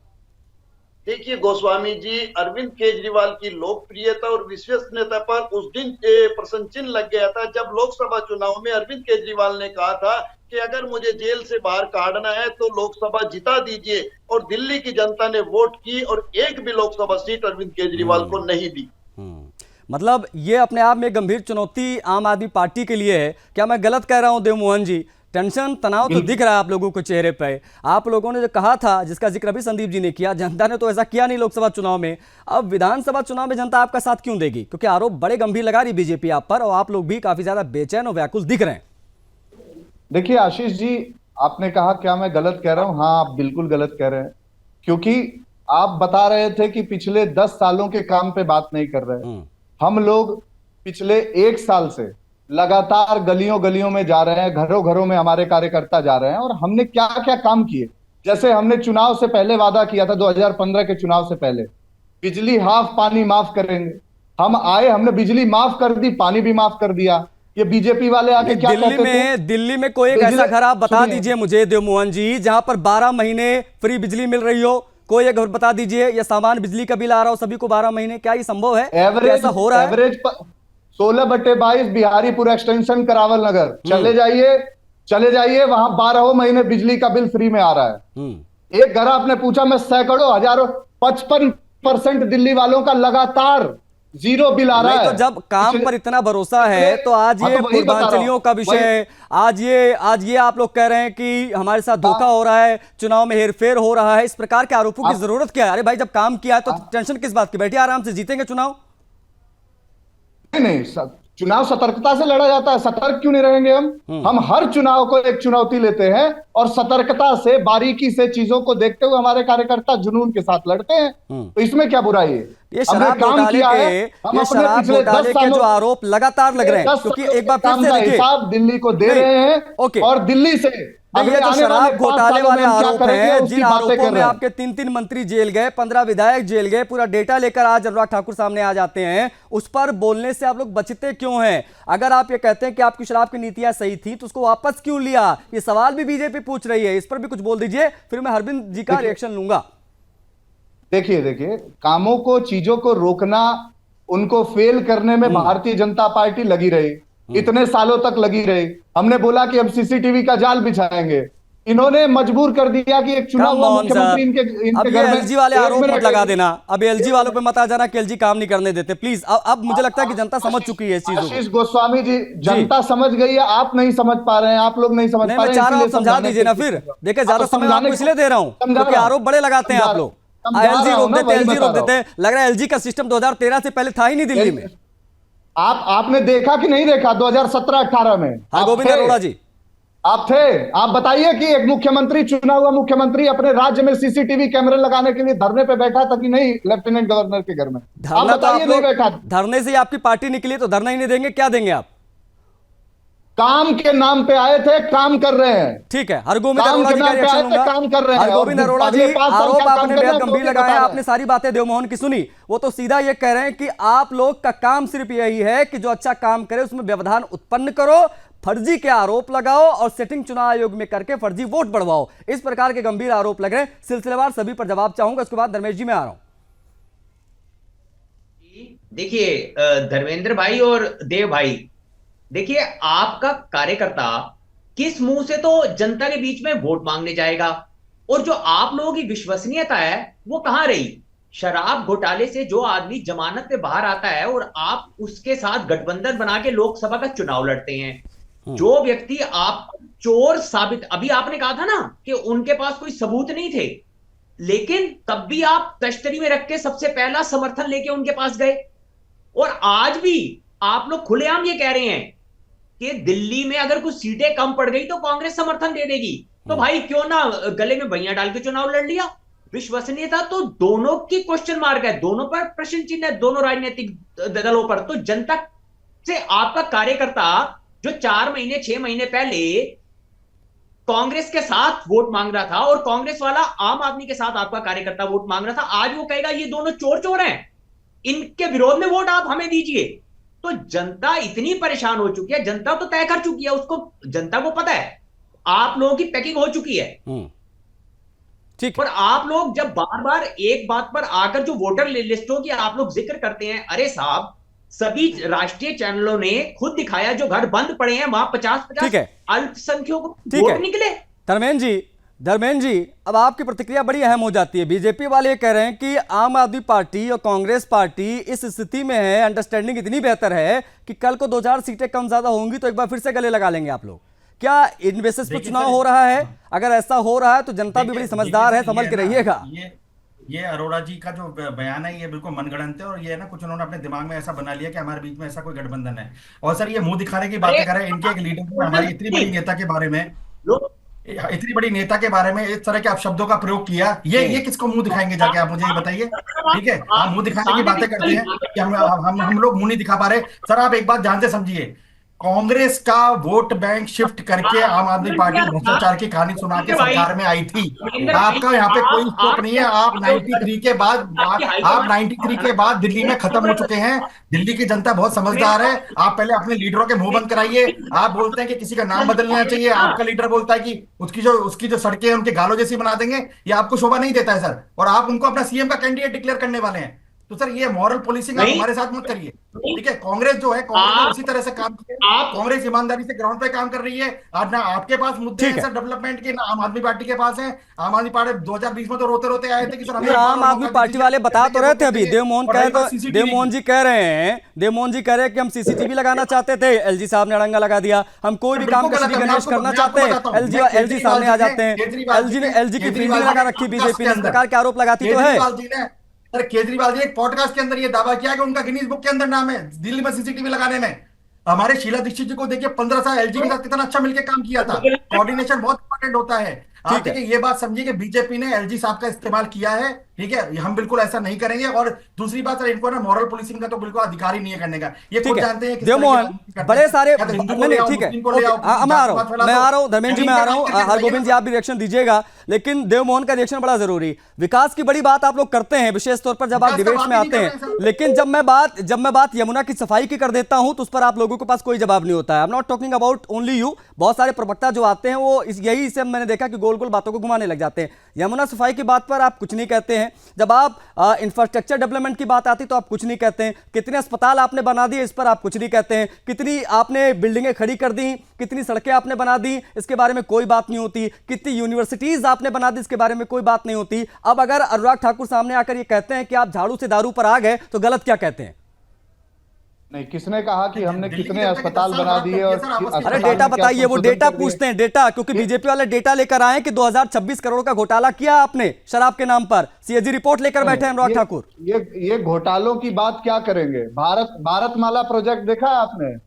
देखिए गोस्वामी जी, अरविंद केजरीवाल की लोकप्रियता और विश्वसनीयता पर उस दिन प्रश्न चिन्ह लग गया था जब लोकसभा चुनाव में अरविंद केजरीवाल ने कहा था कि अगर मुझे जेल से बाहर काटना है तो लोकसभा जिता दीजिए, और दिल्ली की जनता ने वोट की और एक भी लोकसभा सीट अरविंद केजरीवाल को नहीं दी।
मतलब ये अपने आप में गंभीर चुनौती आम आदमी पार्टी के लिए है। क्या मैं गलत कह रहा हूं देवमोहन जी? टेंशन तनाव तो दिख रहा है आप लोगों को चेहरे पे। आप लोगों ने जो कहा था, जिसका जिक्र अभी संदीप जी ने किया, जनता ने तो ऐसा किया नहीं लोकसभा चुनाव में। अब विधानसभा चुनाव में जनता आपका साथ क्यों देगी? क्योंकि आरोप बड़े गंभीर लगा रही बीजेपी आप पर, और आप लोग भी काफी ज्यादा बेचैन और व्याकुल दिख रहे हैं।
देखिए आशीष जी, आपने कहा क्या मैं गलत कह रहा हूं? हाँ, आप बिल्कुल गलत कह रहे हैं, क्योंकि आप बता रहे थे कि पिछले 10 सालों के काम पे बात नहीं कर रहे। हम लोग पिछले 1 साल से लगातार गलियों गलियों में जा रहे हैं, घरों घरों में हमारे कार्यकर्ता जा रहे हैं, और हमने क्या क्या काम किए। जैसे हमने चुनाव से पहले वादा किया था, 2015 के चुनाव से पहले, बिजली हाफ पानी माफ करेंगे। हम आए, हमने बिजली माफ कर दी, पानी भी माफ कर दिया। ये बीजेपी वाले आके क्या कहते थे?
दिल्ली में कोई एक ऐसा घर आप बता दीजिए मुझे देवमोहन जी, जहां पर 12 महीने फ्री बिजली मिल रही हो। कोई एक घर बता दीजिए, या सामान बिजली का बिल आ रहा हो सभी को 12 महीने। क्या ये संभव है?
एवरेज
ऐसा हो रहा है?
एवरेज 16/22 बिहारीपुर एक्सटेंशन करावल नगर चले जाइए, वहां 12 महीने बिजली का बिल फ्री में आ रहा है। एक घर आपने पूछा, मैं सैकड़ों हजारों 55% दिल्ली वालों का लगातार जीरो बिल आ रहा है।
तो जब काम पर इतना भरोसा है तो आज ये पूर्वांचलियों का विषय है। आज ये आप लोग कह रहे हैं कि हमारे साथ धोखा हो रहा है, चुनाव में हेरफेर हो रहा है। इस प्रकार के आरोपों की जरूरत क्या है? अरे भाई, जब काम किया है तो टेंशन किस बात की? बैठिए आराम से, जीतेंगे चुनाव।
नहीं, चुनाव सतर्कता से लड़ा जाता है। सतर्क क्यों नहीं रहेंगे हम हर चुनाव को एक चुनौती लेते हैं, और सतर्कता से, बारीकी से चीजों को देखते हुए हमारे कार्यकर्ता जुनून के साथ लड़ते हैं। तो इसमें क्या बुराई है?
ये शराब घोटाले के जो आरोप लगातार लग रहे हैं, क्योंकि एक बार फिर से देखिए,
हिसाब दिल्ली को दे रहे हैं, और दिल्ली से
ये जो शराब घोटाले वाले आरोप हैं, जिन आरोपों में आपके 3 मंत्री जेल गए, 15 विधायक जेल गए, पूरा डेटा लेकर आज अनुराग ठाकुर सामने आ जाते हैं, उस पर बोलने से आप लोग बचते क्यों हैं? अगर आप ये कहते हैं कि आपकी शराब की नीतियां सही थी तो उसको वापस क्यों लिया? ये सवाल भी बीजेपी पूछ रही है। इस पर भी कुछ बोल दीजिए, फिर मैं अरविंद जी का रिएक्शन लूंगा।
देखिए, कामों को, चीजों को रोकना, उनको फेल करने में भारतीय जनता पार्टी लगी रही, इतने सालों तक लगी रही। हमने बोला कि हम सीसीटीवी का जाल बिछाएंगे, इन्होंने मजबूर कर दिया कि एक चुनाव मुख्यमंत्री इनके घर में।
एलजी वाले आरोप मत लगा देना, अब एलजी वालों पे मत आ जाना कि एलजी काम नहीं करने देते, प्लीज। अब मुझे लगता है कि जनता समझ चुकी है इस चीज को।
आशीष गोस्वामी जी, जनता समझ गई है, आप नहीं समझ पा रहे हैं, आप लोग नहीं समझ पा रहे हैं।
चाह रहा हूं समझा दीजिए ना फिर। देखिए, ज्यादा समय आपको इसलिए दे रहा हूं क्योंकि आरोप बड़े लगाते हैं आप लोग। एलजी रोक देते, एलजी रोक देते। लग रहा है एलजी का सिस्टम 2013 से पहले था ही नहीं दिल्ली में।
आपने देखा कि नहीं देखा 2017-18 में?
हाँ, गोविंद अरोड़ा जी
आप थे। आप बताइए कि एक मुख्यमंत्री, चुना हुआ मुख्यमंत्री, अपने राज्य में सीसीटीवी कैमरे लगाने के लिए धरने पे बैठा था कि नहीं लेफ्टिनेंट गवर्नर के घर में? आप बताइए, नहीं बैठा?
धरने से आपकी पार्टी निकली तो धरना ही नहीं देंगे, क्या देंगे आप?
काम के नाम पे आए थे, काम कर रहे हैं।
ठीक है, हरगोविंद अरोड़ा जी का रिएक्शन लूंगा।
काम कर रहे हैं।
हरगोविंद अरोड़ा जी, आरोप आपने बेहद गंभीर लगाया, आपने सारी बातें देवमोहन की सुनी। वो तो सीधा ये कह रहे हैं कि आप लोग का काम सिर्फ यही है कि जो अच्छा काम करे उसमें व्यवधान उत्पन्न करो, फर्जी के आरोप लगाओ और सेटिंग चुनाव आयोग में करके फर्जी वोट बढ़वाओ। इस प्रकार के गंभीर आरोप लग रहे हैं। सिलसिलेवार सभी पर जवाब चाहूंगा, उसके बाद धर्मेश जी में आ रहा हूं।
देखिए धर्मेंद्र भाई और देव भाई, देखिए आपका कार्यकर्ता किस मुंह से तो जनता के बीच में वोट मांगने जाएगा, और जो आप लोगों की विश्वसनीयता है वो कहां रही? शराब घोटाले से जो आदमी जमानत पे बाहर आता है और आप उसके साथ गठबंधन बना के लोकसभा का चुनाव लड़ते हैं, जो व्यक्ति आप चोर साबित, अभी आपने कहा था ना कि उनके पास कोई सबूत नहीं थे, लेकिन तब भी आप तश्तरी में रख के सबसे पहला समर्थन लेके उनके पास गए, और आज भी आप लोग खुलेआम ये कह रहे हैं कि दिल्ली में अगर कुछ सीटें कम पड़ गई तो कांग्रेस समर्थन दे देगी। तो भाई क्यों ना गले में भैया डाल के चुनाव लड़ लिया? विश्वसनीयता तो दोनों की क्वेश्चन मार्क है, दोनों पर प्रश्न चिन्ह है, दोनों राजनीतिक दलों पर। तो जनता से आपका कार्यकर्ता जो 4 महीने 6 महीने पहले कांग्रेस के साथ वोट मांग रहा था और कांग्रेस वाला आम आदमी के साथ आपका कार्यकर्ता वोट मांग रहा था, आज वो कहेगा ये दोनों चोर चोर हैं, इनके विरोध में वोट आप हमें दीजिए। तो जनता इतनी परेशान हो चुकी है, जनता तो तय कर चुकी है, उसको जनता को पता है आप लोगों की पैकिंग हो चुकी है।
ठीक।
और आप लोग जब बार बार एक बात पर आकर जो वोटर लिस्टों की आप लोग जिक्र करते हैं, अरे साहब सभी राष्ट्रीय चैनलों ने खुद दिखाया, जो घर बंद पड़े हैं वहां 50-50 अल्पसंख्यकों को वोट निकले।
धर्मेंद्र जी, अब आपकी प्रतिक्रिया बड़ी अहम हो जाती है। बीजेपी वाले कह रहे हैं कि आम आदमी पार्टी और कांग्रेस पार्टी इस स्थिति में है, अंडरस्टैंडिंग इतनी बेहतर है कि कल को 2-4 सीटें कम ज्यादा होंगी तो एक बार फिर से गले लगा लेंगे आप लोग। क्या इन बेसिस पे चुनाव हो रहा है? अगर ऐसा हो रहा है तो जनता भी बड़ी समझदार है, संभल के रहिएगा।
ये अरोड़ा जी का जो बयान है ये बिल्कुल मनगढ़ंत है, और ये है ना कुछ उन्होंने अपने दिमाग में ऐसा बना लिया कि हमारे बीच में ऐसा कोई गठबंधन है। और सर ये मुंह दिखाने की बातें कर रहे हैं इनके एक लीडर को, हमारी इतनी बड़ी नेता के बारे में, इतनी बड़ी नेता के बारे में इस तरह के अपशब्दों का प्रयोग किया। ये किसको मुंह दिखाएंगे जाके, आप मुझे ये बताइए। ठीक है, आप मुंह दिखाने की बातें करते हैं कि हम लोग मुंह नहीं दिखा पा रहे। सर आप एक बात ध्यान से समझिए, कांग्रेस का वोट बैंक शिफ्ट करके आम आदमी पार्टी भ्रष्टाचार की कहानी सुना के सरकार में आई थी। आपका यहाँ पे कोई स्कोप नहीं है। आप 93 के बाद दिल्ली में खत्म हो चुके हैं। दिल्ली की जनता बहुत समझदार है। आप पहले अपने लीडरों के मुंह बंद कराइए। आप बोलते हैं कि किसी का नाम बदलना चाहिए, आपका लीडर बोलता है कि उसकी जो सड़कें हैं उनके गालों जैसी बना देंगे। ये आपको शोभा नहीं देता है सर, और आप उनको अपना सीएम का कैंडिडेट डिक्लेयर करने वाले हैं। तो सर ये मॉरल पॉलिसिंग आप हमारे साथ मत करिए। ठीक है, कांग्रेस जो है, कांग्रेस उसी तरह से काम करे, कांग्रेस ईमानदारी से ग्राउंड पे काम कर रही है। आज ना आपके पास मुद्दे हैं सर डेवलपमेंट के, ना आम आदमी पार्टी के पास है। आम आदमी पार्टी 2020 में तो रोते रोते आए थे कि सर
आम आदमी पार्टी वाले बता तो रहे थे। अभी देवमोहन जी कह रहे हैं कि हम सीसीटीवी लगाना चाहते थे, एलजी साहब ने अड़ंगा लगा दिया। हम कोई भी काम श्री गणेश करना चाहते हैं, एलजी सामने आ जाते हैं। एलजी की फ्रीजिंग लगा रखी बीजेपी ने, इस प्रकार के आरोप लगाती तो है।
सर केजरीवाल जी ने एक पॉडकास्ट के अंदर ये दावा किया कि उनका गिनीज बुक के अंदर नाम है दिल्ली में सीसीटीवी लगाने में। हमारे शीला दीक्षित जी को देखिए, 15 साल एलजी के साथ कितना अच्छा मिलकर काम किया था। कोऑर्डिनेशन बहुत इंपॉर्टेंट होता है। आप देखिए ये बात समझिए कि बीजेपी ने एलजी साहब का इस्तेमाल किया है। ठीक है, हम बिल्कुल ऐसा नहीं करेंगे। और दूसरी बात सर, इनको ना मॉरल पुलिसिंग का तो बिल्कुल अधिकार ही नहीं है करने का। ये खुद जानते हैं।
देवमोहन बड़े सारे ठीक है, मैं आ रहा हूं धर्मेंद्र जी, मैं आ रहा हूं। हरगोविंद जी आप भी रिएक्शन दीजिएगा, लेकिन देवमोहन का रिएक्शन बड़ा जरूरी। विकास की बड़ी बात आप लोग करते हैं, विशेष तौर पर जब आप डिबेट्स में आते हैं, लेकिन जब मैं बात यमुना की सफाई की कर देता हूं तो उस पर आप लोगों के पास कोई जवाब नहीं होता है। I am not talking about only you. बहुत सारे प्रवक्ता जो आते हैं वो यही से मैंने देखा कि गोल गोल बातों को घुमाने लग जाते हैं। यमुना सफाई की बात पर आप कुछ नहीं कहते हैं। जब आप इंफ्रास्ट्रक्चर डेवलपमेंट की बात आती तो आप कुछ नहीं कहते हैं। कितने अस्पताल आपने बना दिए, इस पर आप कुछ नहीं कहते हैं। कितनी आपने बिल्डिंगें खड़ी कर दी, कितनी सड़कें आपने बना दी, इसके बारे में कोई बात नहीं होती। कितनी यूनिवर्सिटीज आपने बना दी, इसके बारे में कोई बात नहीं होती। अब अगर अनुराग ठाकुर सामने आकर ये कहते हैं कि आप झाड़ू से दारू पर आ गए तो गलत क्या कहते हैं?
नहीं, किसने कहा कि हमने कितने अस्पताल बना दिए? और
अरे डेटा बताइए, वो डेटा पूछते हैं, डेटा, क्योंकि बीजेपी वाले डेटा लेकर आए कि 2026 करोड़ का घोटाला किया आपने शराब के नाम पर। सीएजी रिपोर्ट लेकर बैठे हैं अनुराग ठाकुर।
ये घोटालों की बात क्या करेंगे? भारतमाला प्रोजेक्ट देखा आपने?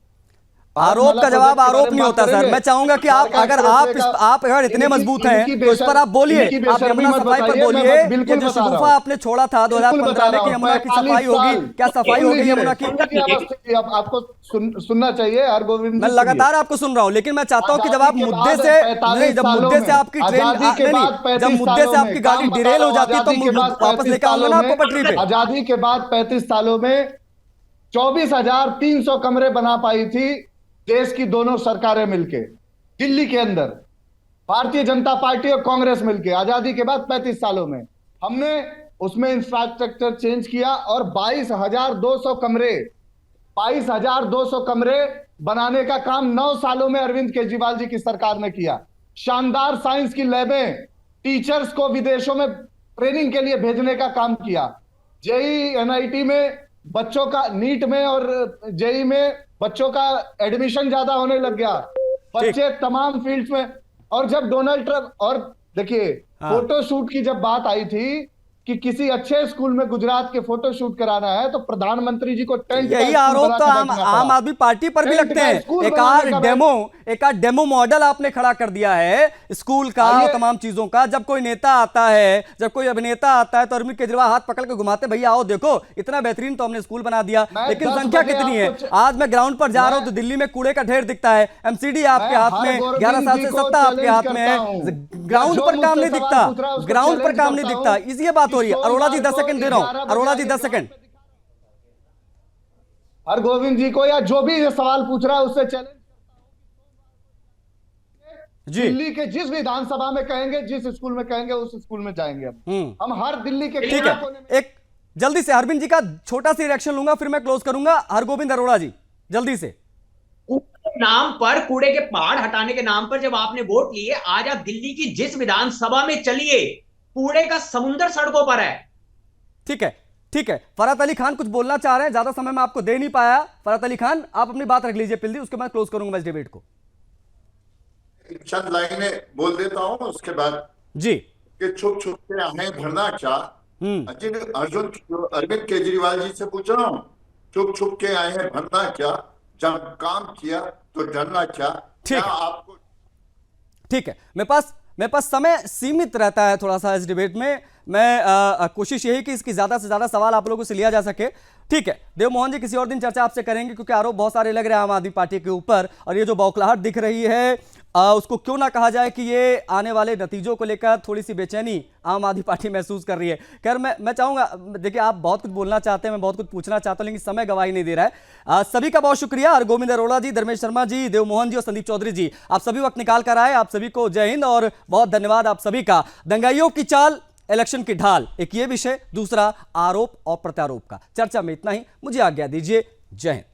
आरोप का जवाब आरोप नहीं होता सर। मैं चाहूंगा कि आप अगर इतने मजबूत हैं तो इस पर आप बोलिए। आप यमुना सफाई पर बोलिए। ये जो शगुफा आपने छोड़ा था 2015 में कि यमुना की सफाई होगी, क्या सफाई होगी यमुना की?
आपको सुनना चाहिए हरगोविंद।
मैं लगातार आपको सुन रहा हूं, लेकिन मैं चाहता हूं कि जब आप मुद्दे से आपकी गाड़ी डिरेल हो जाती है तो वापस लेकर आऊंगा ना आपको पटरी पे।
आजादी के बाद 35 सालों में 24,300 कमरे बना पाई थी देश की दोनों सरकारें मिलके। दिल्ली के अंदर भारतीय जनता पार्टी और कांग्रेस मिलके आजादी के बाद 35 सालों में हमने उसमें इंफ्रास्ट्रक्चर चेंज किया और 22,200 कमरे बनाने का काम 9 सालों में अरविंद केजरीवाल जी की सरकार ने किया। शानदार साइंस की लैबें, टीचर्स को विदेशों में ट्रेनिंग के लिए भेजने का काम किया। जेई एनआईटी में बच्चों का, नीट में और जेई में बच्चों का एडमिशन ज्यादा होने लग गया। बच्चे तमाम फील्ड्स में। और जब डोनाल्ड ट्रंप, और देखिए फोटो शूट की जब बात आई थी कि किसी अच्छे स्कूल में गुजरात के फोटो शूट कराना है तो प्रधानमंत्री जी को टेंट का
यही
स्कूल
आरोप
बना
तो
के बैठना
आम
पड़ा।
आदमी पार्टी पर भी
टेंट
लगते
का
हैं।
स्कूल
एक
बनाने का
डेमो मॉडल आपने खड़ा कर दिया है स्कूल का और तमाम चीजों का। जब कोई नेता आता है, जब कोई अभिनेता आता है तो अरविंद केजरीवाल हाथ पकड़ के घुमाते, भैया आओ देखो इतना बेहतरीन तो हमने स्कूल बना दिया। लेकिन
10
संख्या
बजे
कितनी है?
आपको
आज मैं ग्राउंड पर जा रहा हूं तो दिल्ली में कूड़े का ढेर दिखता है, एमसीडी आपके हाथ में, 11 साल से सत्ता आपके हाथ में है, ग्राउंड पर काम नहीं दिखता, ग्राउंड पर काम नहीं दिखता। इसी बात हो रही है। अरोड़ा जी 10 सेकंड दे रहा हूं, अरोड़ा जी 10 सेकंड।
हरगोविंद जी को या जो भी ये सवाल पूछ रहा है उससे चैलेंज
जी।
दिल्ली के जिस विधानसभा में कहेंगे, जिस स्कूल में कहेंगे उस स्कूल में जाएंगे हम हर दिल्ली के
ठीक है। एक जल्दी से अरविंद जी का छोटा सा रिएक्शन लूंगा फिर मैं क्लोज करूंगा। हरगोविंद अरोड़ा जी जल्दी से।
नाम पर, कूड़े के पहाड़ हटाने के नाम पर जब आपने वोट लिए, आज आप दिल्ली की जिस विधानसभा में चलिए कूड़े का समुंदर सड़कों पर है।
ठीक है, ठीक है। फरहत अली खान कुछ बोलना चाह रहे हैं, ज्यादा समय मैं आपको दे नहीं पाया। फरहत अली खान आप अपनी बात रख लीजिए पिल्दी, उसके बाद क्लोज करूंगा मैं इस डिबेट को।
चंद लाइनें बोल देता हूं उसके बाद
जी।
कि छुप छुप के आए भरना क्या। अरविंद केजरीवाल जी से पूछ रहा हूं, छुप छुप के आए हैं भरना क्या, जब काम किया तो डरना क्या।
ठीक है,
आपको
ठीक है। मेरे पास समय सीमित रहता है थोड़ा सा इस डिबेट में। मैं कोशिश यही कि इसकी ज्यादा से ज्यादा सवाल आप लोगों से लिया जा सके। ठीक है देव मोहन जी, किसी और दिन चर्चा आपसे करेंगे क्योंकि आरोप बहुत सारे लग रहे हैं आम आदमी पार्टी के ऊपर, और ये जो बौखलाहट दिख रही है उसको क्यों ना कहा जाए कि ये आने वाले नतीजों को लेकर थोड़ी सी बेचैनी आम आदमी पार्टी महसूस कर रही है। खैर मैं चाहूंगा, देखिए आप बहुत कुछ बोलना चाहते हैं, मैं बहुत कुछ पूछना चाहता हूं, लेकिन समय गवाही नहीं दे रहा है। सभी का बहुत शुक्रिया, हरगोविंद अरोड़ा जी, धर्मेश शर्मा जी, देव मोहन जी और संदीप चौधरी जी, आप सभी वक्त निकाल कर आए। आप सभी को जय हिंद और बहुत धन्यवाद आप सभी का। दंगाइयों की चाल, इलेक्शन की ढाल, एक ये विषय, दूसरा आरोप और प्रत्यारोप का। चर्चा में इतना ही, मुझे आज्ञा दीजिए। जय हिंद।